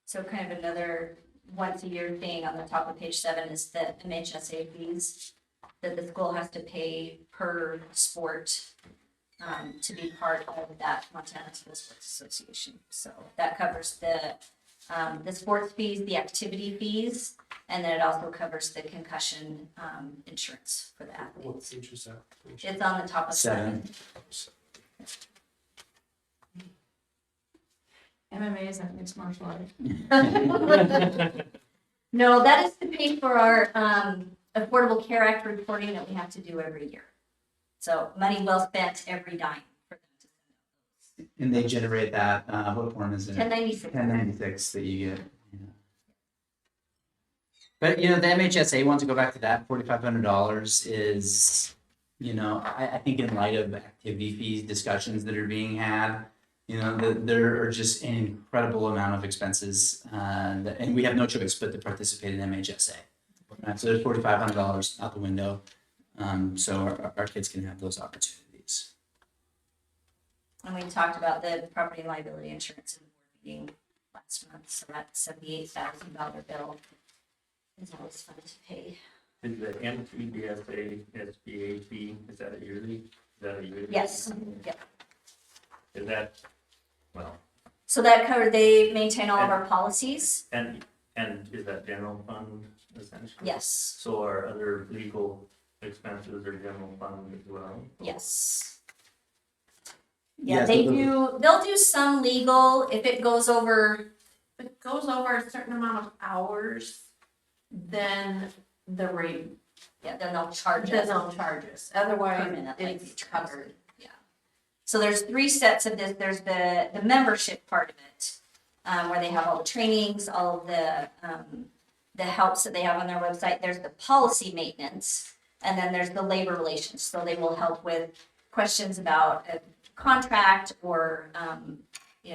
So kind of another once a year thing on the top of page 7 is the MHSA fees that the school has to pay per sport to be part of that Montana School Sports Association. So that covers the sports fees, the activity fees, and then it also covers the concussion insurance for the athlete. What's the interest application? It's on the top of 7. 7. MMA is that mixed martial art. No, that is to pay for our Affordable Care Act reporting that we have to do every year. So money well spent every dime for them And they generate that. What form is to it? 1096. 1096 that you get. Yeah. But the MHSA one, to go back to that, $4,500 is, I think in light of activity fees discussions that are being had, there are just an incredible amount of expenses, and we have no choice but to participate in MHSA. Right, so there's $4,500 out the window, so our kids can have those opportunities. And we talked about the property and liability insurance in the board meeting last month, so that $78,000 bill is always fun to pay. Is the MTBSA SBA fee, is that a yearly? Is that a yearly? Yes, yep. Is that, well, So that covered, they maintain all of our policies. and is that general fund essentially. Yes, So are other legal expenses or general fund as well? yes. Yeah, Yeah, so they'll do some legal if it goes over, If it goes over a certain amount of hours, then the rate, yeah, then they'll charge then us. they'll charge us, Per otherwise minute, like it's the covered. So there's 3 sets of this. There's the membership part of it, where they have all the trainings, all of the helps that they have on their website. There's the policy maintenance, and then there's the labor relations. So they will help with questions about a contract or,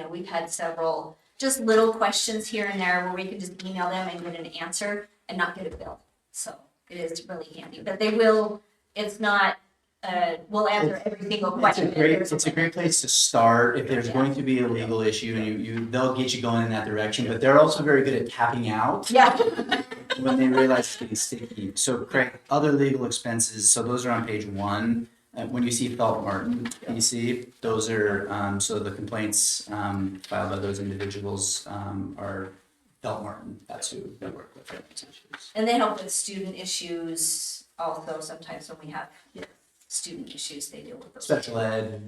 we've had several just little questions here and there where we can just email them and get an answer and not get a bill. So it is really handy, but they will, it's not, we'll answer every single question. It's a great place to start if there's Yeah. going to be a legal issue and they'll get you going in that direction, but they're also very good at tapping out Yeah. when they realize it's getting sticky. So Craig, other legal expenses, so those are on page 1. When you see Felt Martin, PC, those are, so the complaints filed by those individuals are Felt Martin. That's who they work with. on these issues. And they help with student issues also sometimes when we have student issues, they deal with those. Special ed,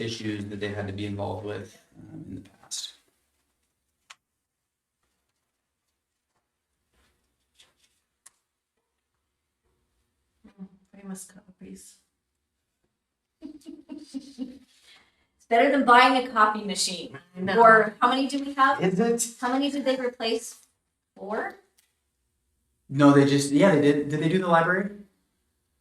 issues that they've had to be involved with in the past. Famous copies. It's better than buying a copy machine. No. Or how many do we have? Is it? How many did they replace? 4? No, they did. Did they do the library?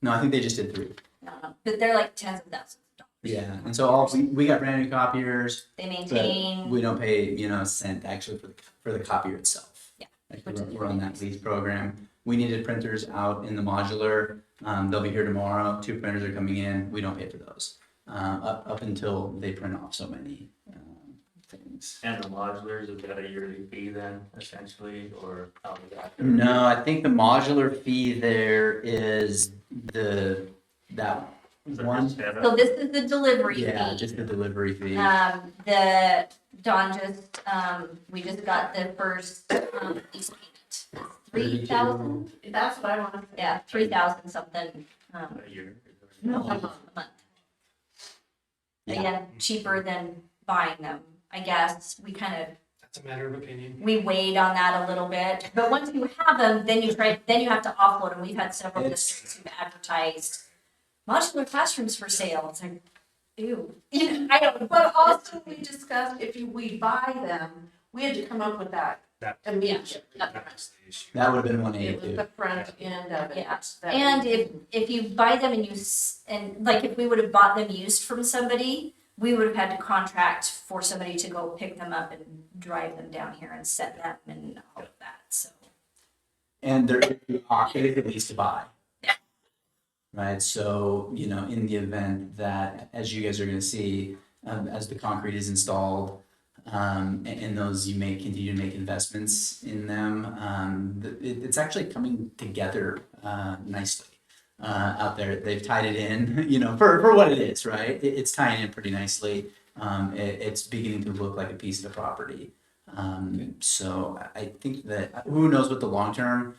No, I think they just did 3. I don't know, but they're like tens of thousands of dollars. Yeah, and so we got brand new copiers, They but maintain. we don't pay, a cent actually for the copier itself. Yeah, Like which is we're on really that lease program. We needed printers out in the modular. They'll be here tomorrow. 2 printers are coming in. We don't pay for those. Up until they print off so many things. And the modulars, is that a yearly fee then, essentially, or how does that? No, I think the modular fee there is that Is it one. just setup? So this is the delivery Yeah, fee. just the delivery fee. The Don just, we just got the first, lease payment. 3,000? That's what I want to say. Yeah, 3,000 something, A year? a month. Yeah. Again, cheaper than buying them, I guess. We kind of, That's a matter of opinion. we weighed on that a little bit. But once you have them, then you have to offload them. We've had several It's- districts who've advertised modular classrooms for sale. It's like, ew. I don't, But also we discussed if we buy them, we had to come up with that That, immediately. that was the issue. That would have been It was 182. the front end of it. Yeah. that And we- if you buy them and and like if we would have bought them used from somebody, we would have had to contract for somebody to go pick them up and drive them down here and set them and all of that, so. And they're opted at least to buy. Yeah. Right, so, in the event that, as you guys are gonna see, as the concrete is installed, and those, you may continue to make investments in them, it's actually coming together, nicely. Out there, they've tied it in, for what it is, right? It's tying in pretty nicely. It's beginning to look like a piece of property. So I think that who knows what the long term,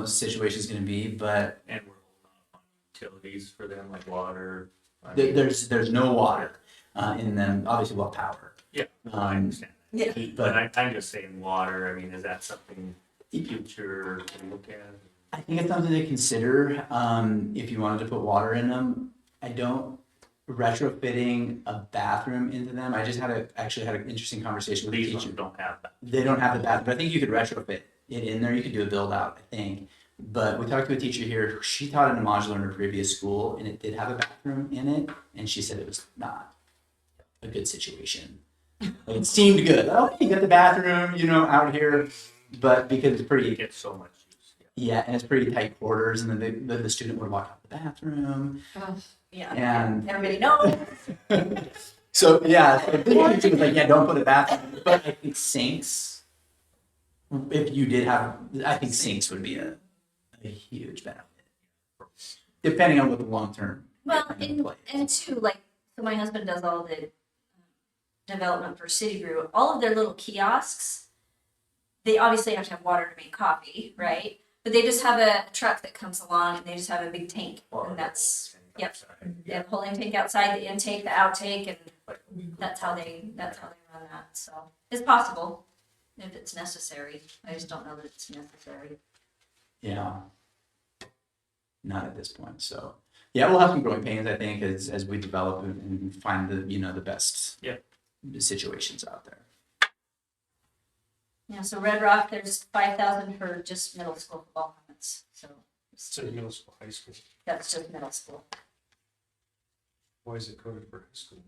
situation is going to be, but And we're holding off on utilities for them, like water. I th- mean, there's no water in them. Obviously, well, power. Yeah, I understand. Yeah. But I'm just saying water, I mean, is that something future to look at? I think it's something to consider if you wanted to put water in them. I don't retrofitting a bathroom into them. I just actually had an interesting conversation with a These ones teacher. don't have that. They don't have the bathroom, but I think you could retrofit it in there. You could do a build out, I think. But we talked to a teacher here. She taught in a modular in her previous school, and it did have a bathroom in it. And she said it was not a good situation. Like, it seemed good. Oh, you got the bathroom, out here, but because it's pretty, It gets so much use. yeah, and it's pretty tight quarters, and then the student would walk out the bathroom, Yeah, and everybody knows. so yeah, so the teacher was like, yeah, don't put a bathroom, but I think sinks. If you did have, I think sinks would be a huge benefit, depending on what the long term. Well, and too, like, so my husband does all the development for City Brew. All of their little kiosks, they obviously have to have water to make coffee, right? But they just have a truck that comes along and they just have a big tank, and that's, yep. They have whole intake outside, the intake, the outtake, and that's how they run that, so it's possible if it's necessary. I just don't know that it's necessary. Yeah. Not at this point, so, yeah, we'll have some growing pains, I think, as we develop and find the, you know, the best Yeah. situations out there. Yeah, so Red Rock, there's 5,000 for just middle school football helmets, so So middle school, high school, that's just middle school. why is it coded for high school?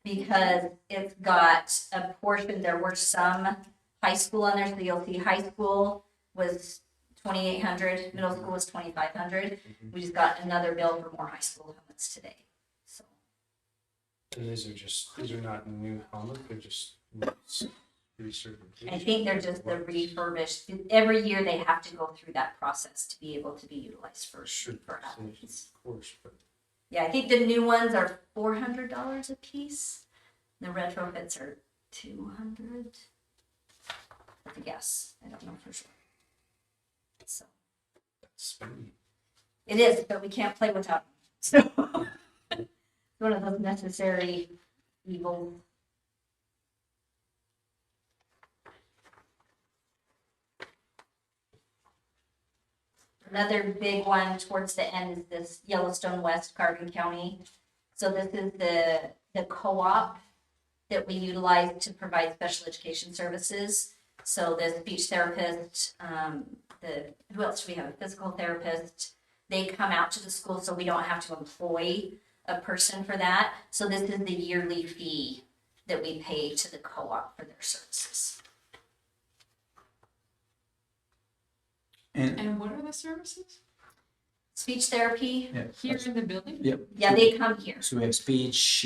Because it's got a portion, there were some high school on there, so you'll see high school was 2,800, middle school was 2,500. We just got another bill for more high school helmets today, so. And these are not new helmets, they're just recertification. I think they're just the refurbished, every year they have to go through that process to be able to be utilized for athletes. Of course, but Yeah, I think the new ones are $400 a piece. The retrofits are $200. That's a guess. I don't know for sure. So that's spendy. it is, but we can't play without them. So it's one of those necessary evils. Another big one towards the end is this Yellowstone West, Carbon County. So this is the co-op that we utilize to provide special education services. So the speech therapist, who else do we have? A physical therapist. They come out to the school, so we don't have to employ a person for that. So this is the yearly fee that we pay to the co-op for their services. And what are the services? Speech therapy, Here in the building? Yep. yeah, they come here. So we have speech,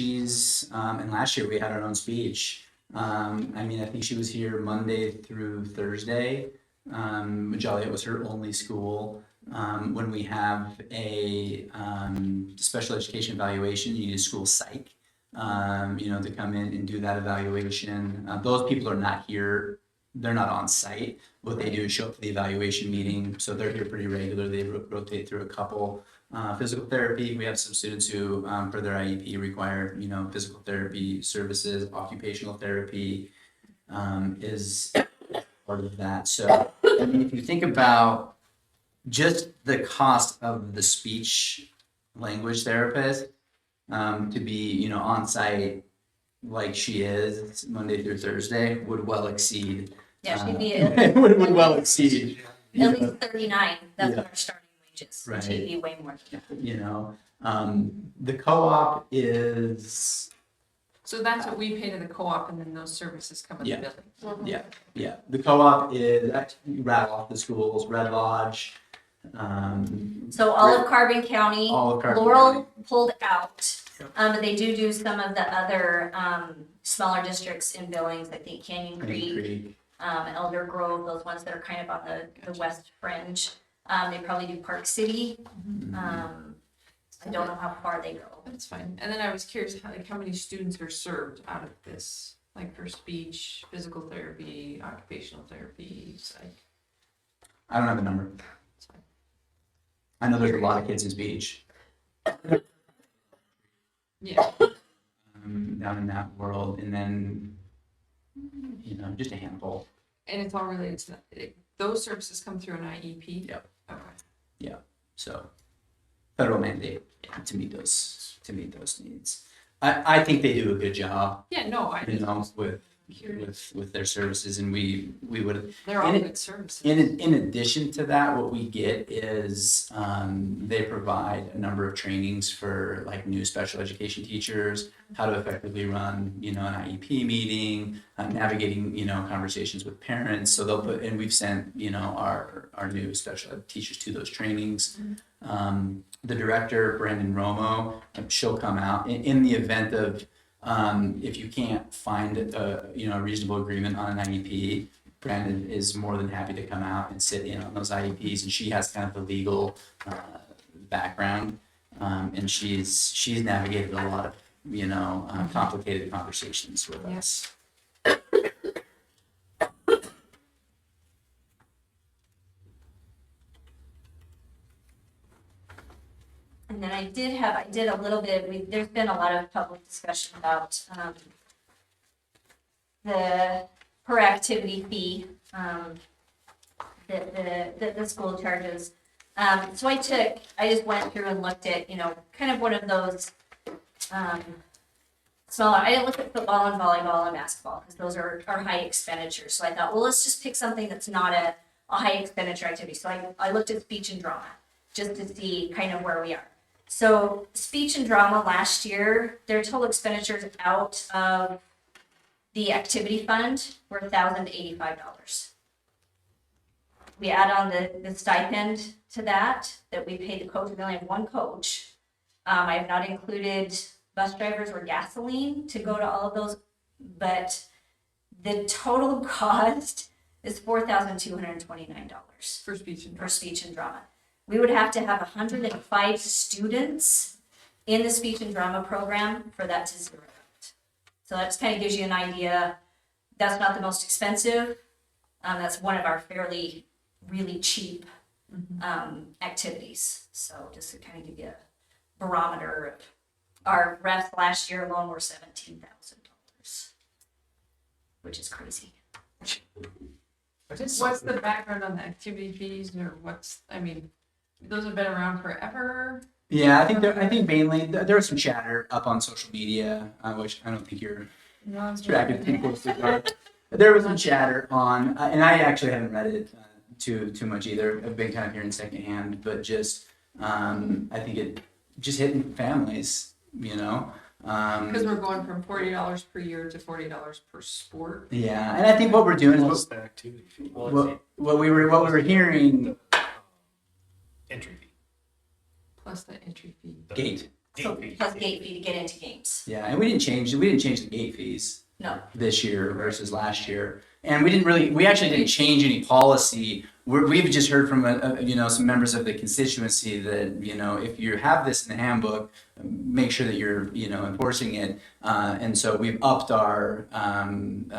and last year we had our own speech. I mean, I think she was here Monday through Thursday. Joliet was her only school. When we have a special education evaluation, you need a school psych, to come in and do that evaluation. Those people are not here. They're not on site. What they do is show up for the evaluation meeting. So they're here pretty regularly. They rotate through a couple. Physical therapy, we have some students who, for their IEP, require, physical therapy services. Occupational therapy is part of that. So, I mean, if you think about just the cost of the speech language therapist to be, on site like she is Monday through Thursday would well exceed. Yeah, she'd be would well exceed. at least 39. That's Yeah. our starting wages. Right. She'd be way more than that. The co-op is, So that's what we pay to the co-op and then those services come in the Yeah. building? yeah, the co-op is, actually, you rattle off the schools, Red Lodge, So all of Carbon County, all of Carbon Laurel County. pulled out. Yep. But they do some of the other smaller districts in Billings, I think Canyon Canyon Creek, Creek. Elder Grove, those ones that are kind of on the west fringe. They probably do Park City. I don't know how far they go. That's fine. And then I was curious how many students are served out of this, like for speech, physical therapy, occupational therapy, psych. I don't have a number. It's fine. I know there's a lot of kids in speech Yeah. down in that world, and then, just a handful. And it's all related to that. Those services come through an IEP? Yep. Okay. So federal mandate to meet those needs. I think they do a good job, Yeah, no, I just with their services, and we would. they're all in it- good services. In addition to that, what we get is they provide a number of trainings for like new special education teachers, how to effectively run, an IEP meeting, navigating, conversations with parents. So they'll put, and we've sent, our new special ed teachers to those trainings. The director, Brandon Romo, she'll come out in the event of if you can't find a reasonable agreement on an IEP. Brandon is more than happy to come out and sit in on those IEPs, and she has kind of the legal background, and she's navigated a lot of complicated conversations with Yeah. us. And then I did a little bit, there's been a lot of public discussion about, the per activity fee, the school charges. So I just went through and looked at, kind of one of those, smaller, I didn't look at football and volleyball and basketball, because those are high expenditures. So I thought, well, let's just pick something that's not a high expenditure activity. So I looked at speech and drama, just to see kind of where we are. So speech and drama last year, their total expenditures out of the activity fund were $1,085. We add on the stipend to that we pay the coach. We only have one coach. I have not included bus drivers or gasoline to go to all of those, but the total cost is $4,229 For speech and for speech and drama. We would have to have 105 students in the speech and drama program for that to zero out. So that just kind of gives you an idea. That's not the most expensive. That's one of our fairly, really cheap activities. So just to kind of give you a barometer of our refs last year alone were $17,000, which is crazy. What's the background on the activity fees, or those have been around forever? Yeah, I think mainly there was some chatter up on social media, which I don't think you're tracking too closely. But there was some chatter on, and I actually haven't read it too much either. I've been kind of hearing secondhand, but just I think it just hitting families, Because we're going from $40 per year to $40 per sport. Yeah, and I think what we're doing Plus is the activity fee. what we were hearing. Entry fee. Plus the entry fee. The Gate. So fee. plus gate fee to get into games. Yeah, and we didn't change the gate fees No. this year versus last year, and we actually didn't change any policy. We've just heard from some members of the constituency that if you have this in the handbook, make sure that you're enforcing it, and so we've upped our kind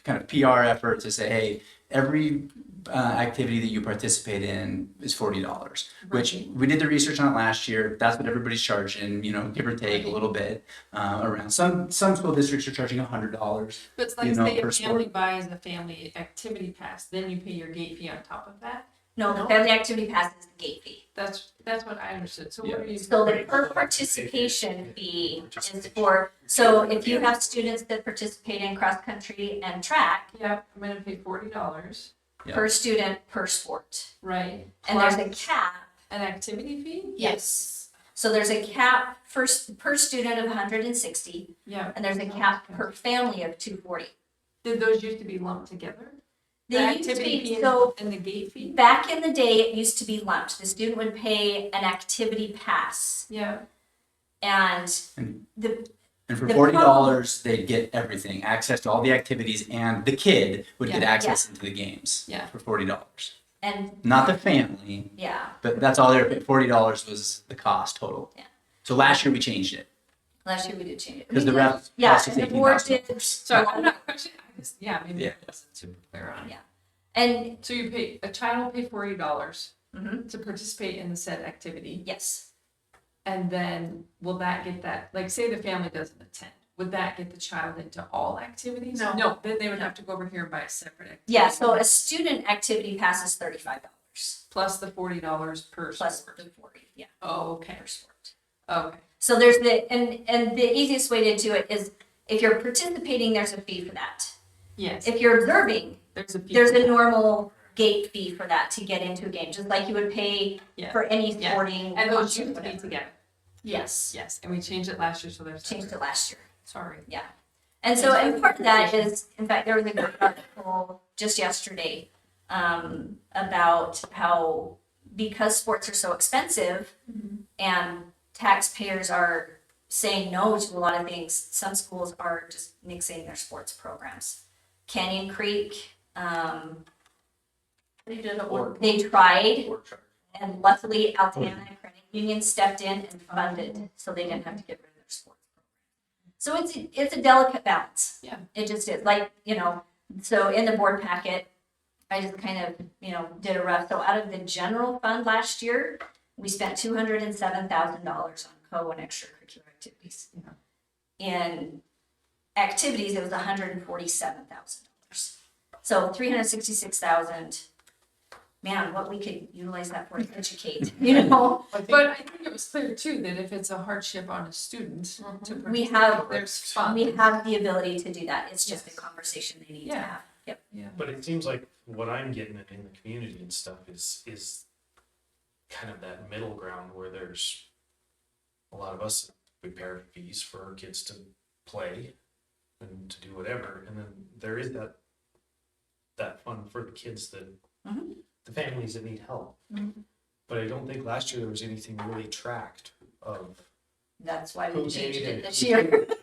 of PR effort to say, hey, every activity that you participate in is $40, which we did the research on it last year. That's what everybody's charging, give or take a little bit. Around some school districts are charging $100. But it's like, say say a a family family buys a family activity pass, then you pay your gate fee on top of that? No, the family activity pass is the gate fee. That's what I understood. So what are you? So the per participation fee is for, so if you have students that participate in cross country and track, Yeah, I'm gonna pay $40, Yeah. per student, per sport. right? And there's a Plus cap, an activity fee? yes. So there's a cap per student of 160, Yeah. and there's a cap per family of 240. Did those used to be lumped together? The They used to activity be, fee so and the gate fee? back in the day, it used to be lumped. The student would pay an activity pass, Yeah, and And- the And for The $40, they'd get everything, access to all the activities, and the kid would get Yeah. access into the games Yeah. for $40. and Not the family, yeah, but that's all there. $40 was the cost total. Yeah. So last year we changed it last year we did change it. because the ref Yeah, cost us and the board did. $18,000. so I'm not questioning, maybe Yeah. I wasn't super clear on it. Yeah. And So a child will pay $40 mhm, to participate in the said activity, yes, and then will that get that, like, say the family doesn't attend, would that get the child into all activities? No. No, then they would have to go over here and buy a separate activity. yeah. So a student activity pass is $35 Plus the $40 per plus sport. the 40. Yeah, Oh, okay, per sport. okay. So there's and the easiest way to do it is if you're participating, there's a fee for that. Yes, If you're observing, there's a fee. there's for a that. normal gate fee for that to get into a game, just like you would pay Yeah. for any Yeah. sporting. And those concert, used to be whatever. together. Yes, Yes, and we changed it last year, so there's. changed it last year. Sorry. And so, and part of that is, in fact, there was a great article just yesterday about how because sports are so expensive and taxpayers are saying no to a lot of things, some schools are just nixing their sports programs. Canyon Creek, They did a board. they tried, Board charge. and luckily Altana Credit Union stepped in and funded, so they didn't have to get rid of their sports program. So it's a delicate balance. Yeah. It just is, like, so in the board packet, I just kind of, did a rough, so out of the general fund last year, We spent $207,000 on co and extracurricular activities. In activities, it was $147,000. So $366,000. Man, what we could utilize that for to educate, you know? But I think it was clear too, that if it's a hardship on a student to We have- participate, there's funds. We have the ability to do that. It's just a Yes. conversation they need to Yeah. have. Yep. Yeah. But it seems like what I'm getting at in the community and stuff is kind of that middle ground where there's a lot of us, we pay fees for our kids to play and to do whatever, and then there is that fund for the kids that, Mhm. the families that need help. Mhm. But I don't think last year there was anything really tracked of That's why who we changed paid it and this who year. didn't.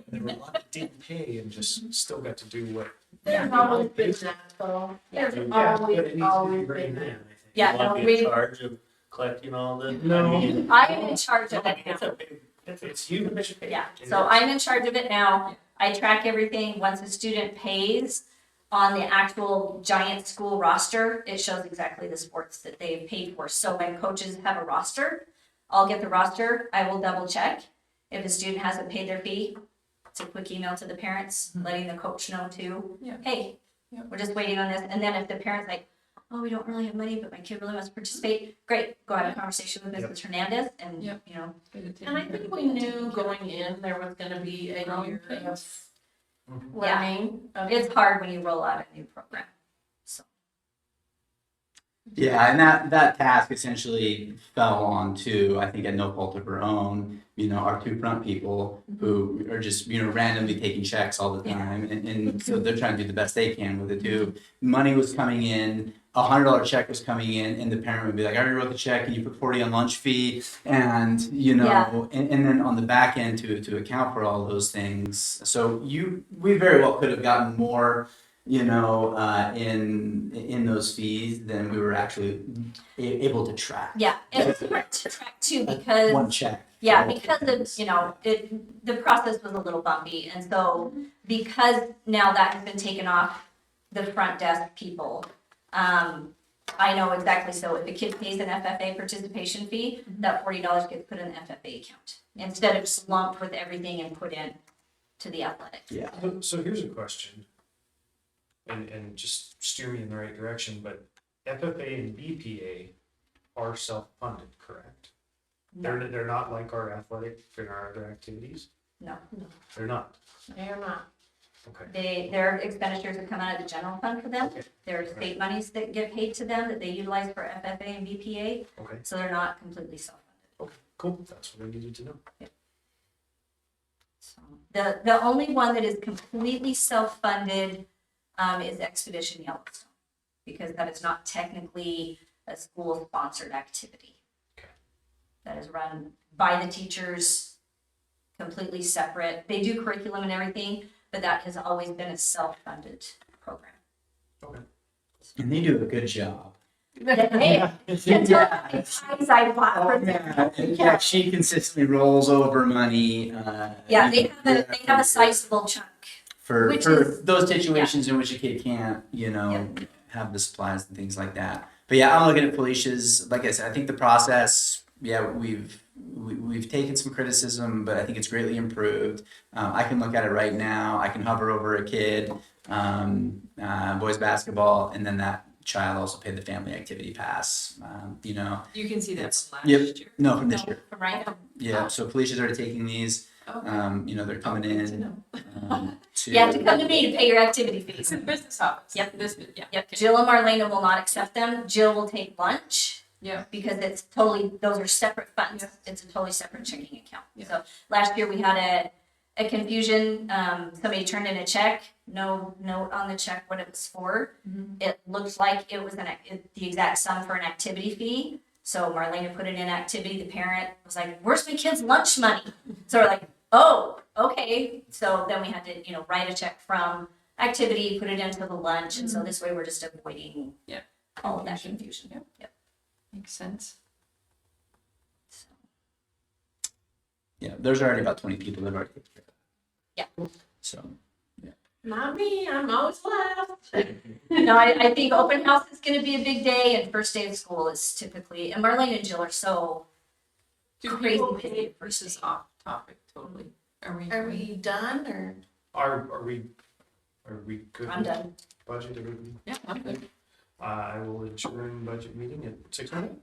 There were a lot that didn't pay and just still got to do what. There's always been that though. There's Yeah, but it always, needs to be always reined been in, I that. think. Yeah, You no, want to be in we, charge of collecting all this? No. I mean, I'm in charge of it it's now. a big- It's huge. Yeah, so I'm in charge of it now. I track everything. Once a student pays on the actual giant school roster, it shows exactly the sports that they've paid for. So when coaches have a roster, I'll get the roster, I will double check. If a student hasn't paid their fee, it's a quick email to the parents, letting the coach know too. Yeah. Hey, Yeah. we're just waiting on this. And then if the parent's like, oh, we don't really have money, but my kid really wants to participate, great, go have a conversation with Yep. Mrs. Hernandez and, Yep. you know, And I think we knew going in, there was gonna be a Growing year pains. of Yeah. learning. it's hard when you roll out a new program. So. Yeah, and that task essentially fell on to, I think at no fault of her own, our two front people who are just, randomly taking checks all the Yeah. time. And so they're trying to do the best they can with it too. Money was coming in, $100 check was coming in, and the parent would be like, I already wrote the check and you put 40 on lunch fee. And, Yeah. and then on the back end to account for all those things. So we very well could have gotten more, in those fees than we were actually able to track. Yeah, and it's hard to track too because, One check. yeah, for all because things. of, the process was a little bumpy. And so because now that has been taken off the front desk people, I know exactly. So if a kid pays an FFA participation fee, that $40 gets put in the FFA account instead of just lumped with everything and put in to the athletic. Yeah. So here's a question. And just steer me in the right direction, but FFA and BPA are self-funded, correct? They're not like our athletic and our other activities? No, They're not, They are not. okay. their expenditures that come out of the general fund for them. Okay. There are state monies that get paid to them that they utilize for FFA and BPA, Okay, so they're not completely self-funded. cool, that's what I needed to know. So the only one that is completely self-funded is Expedition Yellowstone, because that is not technically a school-sponsored activity. Okay. That is run by the teachers, completely separate. They do curriculum and everything, but that has always been a self-funded program. And they do a good job. Hey, I bought for them. Yeah, she consistently rolls over money. Yeah, they have a sizable chunk. for which for is- those situations in which a kid can't, have the supplies and things like that. But yeah, I'm looking at Felicia's. Like I said, I think the process. Yeah, we've taken some criticism, but I think it's greatly improved. I can look at it right now. I can hover over a kid, boys basketball, and then that child also paid the family activity pass. You can see that It's- from last yep. year. No, from this year. Right? Yeah, so Felicia's already taking these. Okay. They're coming Good to in. know. To, You have to come to me to pay your activity fees. It's a business office. Yep. Yeah. Yep, okay. Jill and Marlena will not accept them. Jill will take lunch Yeah. because it's totally, those are separate funds. Yeah. It's a totally separate checking account. Yeah. So last year we had a confusion. Somebody turned in a check, no note on the check what it was for. Mhm. It looked like it was the exact sum for an activity fee. So Marlena put it in activity. The parent was like, where's my kid's lunch money? So we're like, oh, okay. So then we had to, write a check from activity, put it into the lunch. And so this way we're just avoiding Yeah. all of that confusion. Yep. Yep. Makes sense. So, yeah, there's already about 20 people that have already taken care of it. Yeah. So, yeah. Not me, I'm always last. No, I think open house is gonna be a big day and first day of school is typically, and Marlene and Jill are so Do crazy people busy pay, at first this is day. off topic totally. Are we done or? Are we good? I'm with done. Budget, everybody? Yeah, I'm good. I will adjourn budget meeting at 6:00.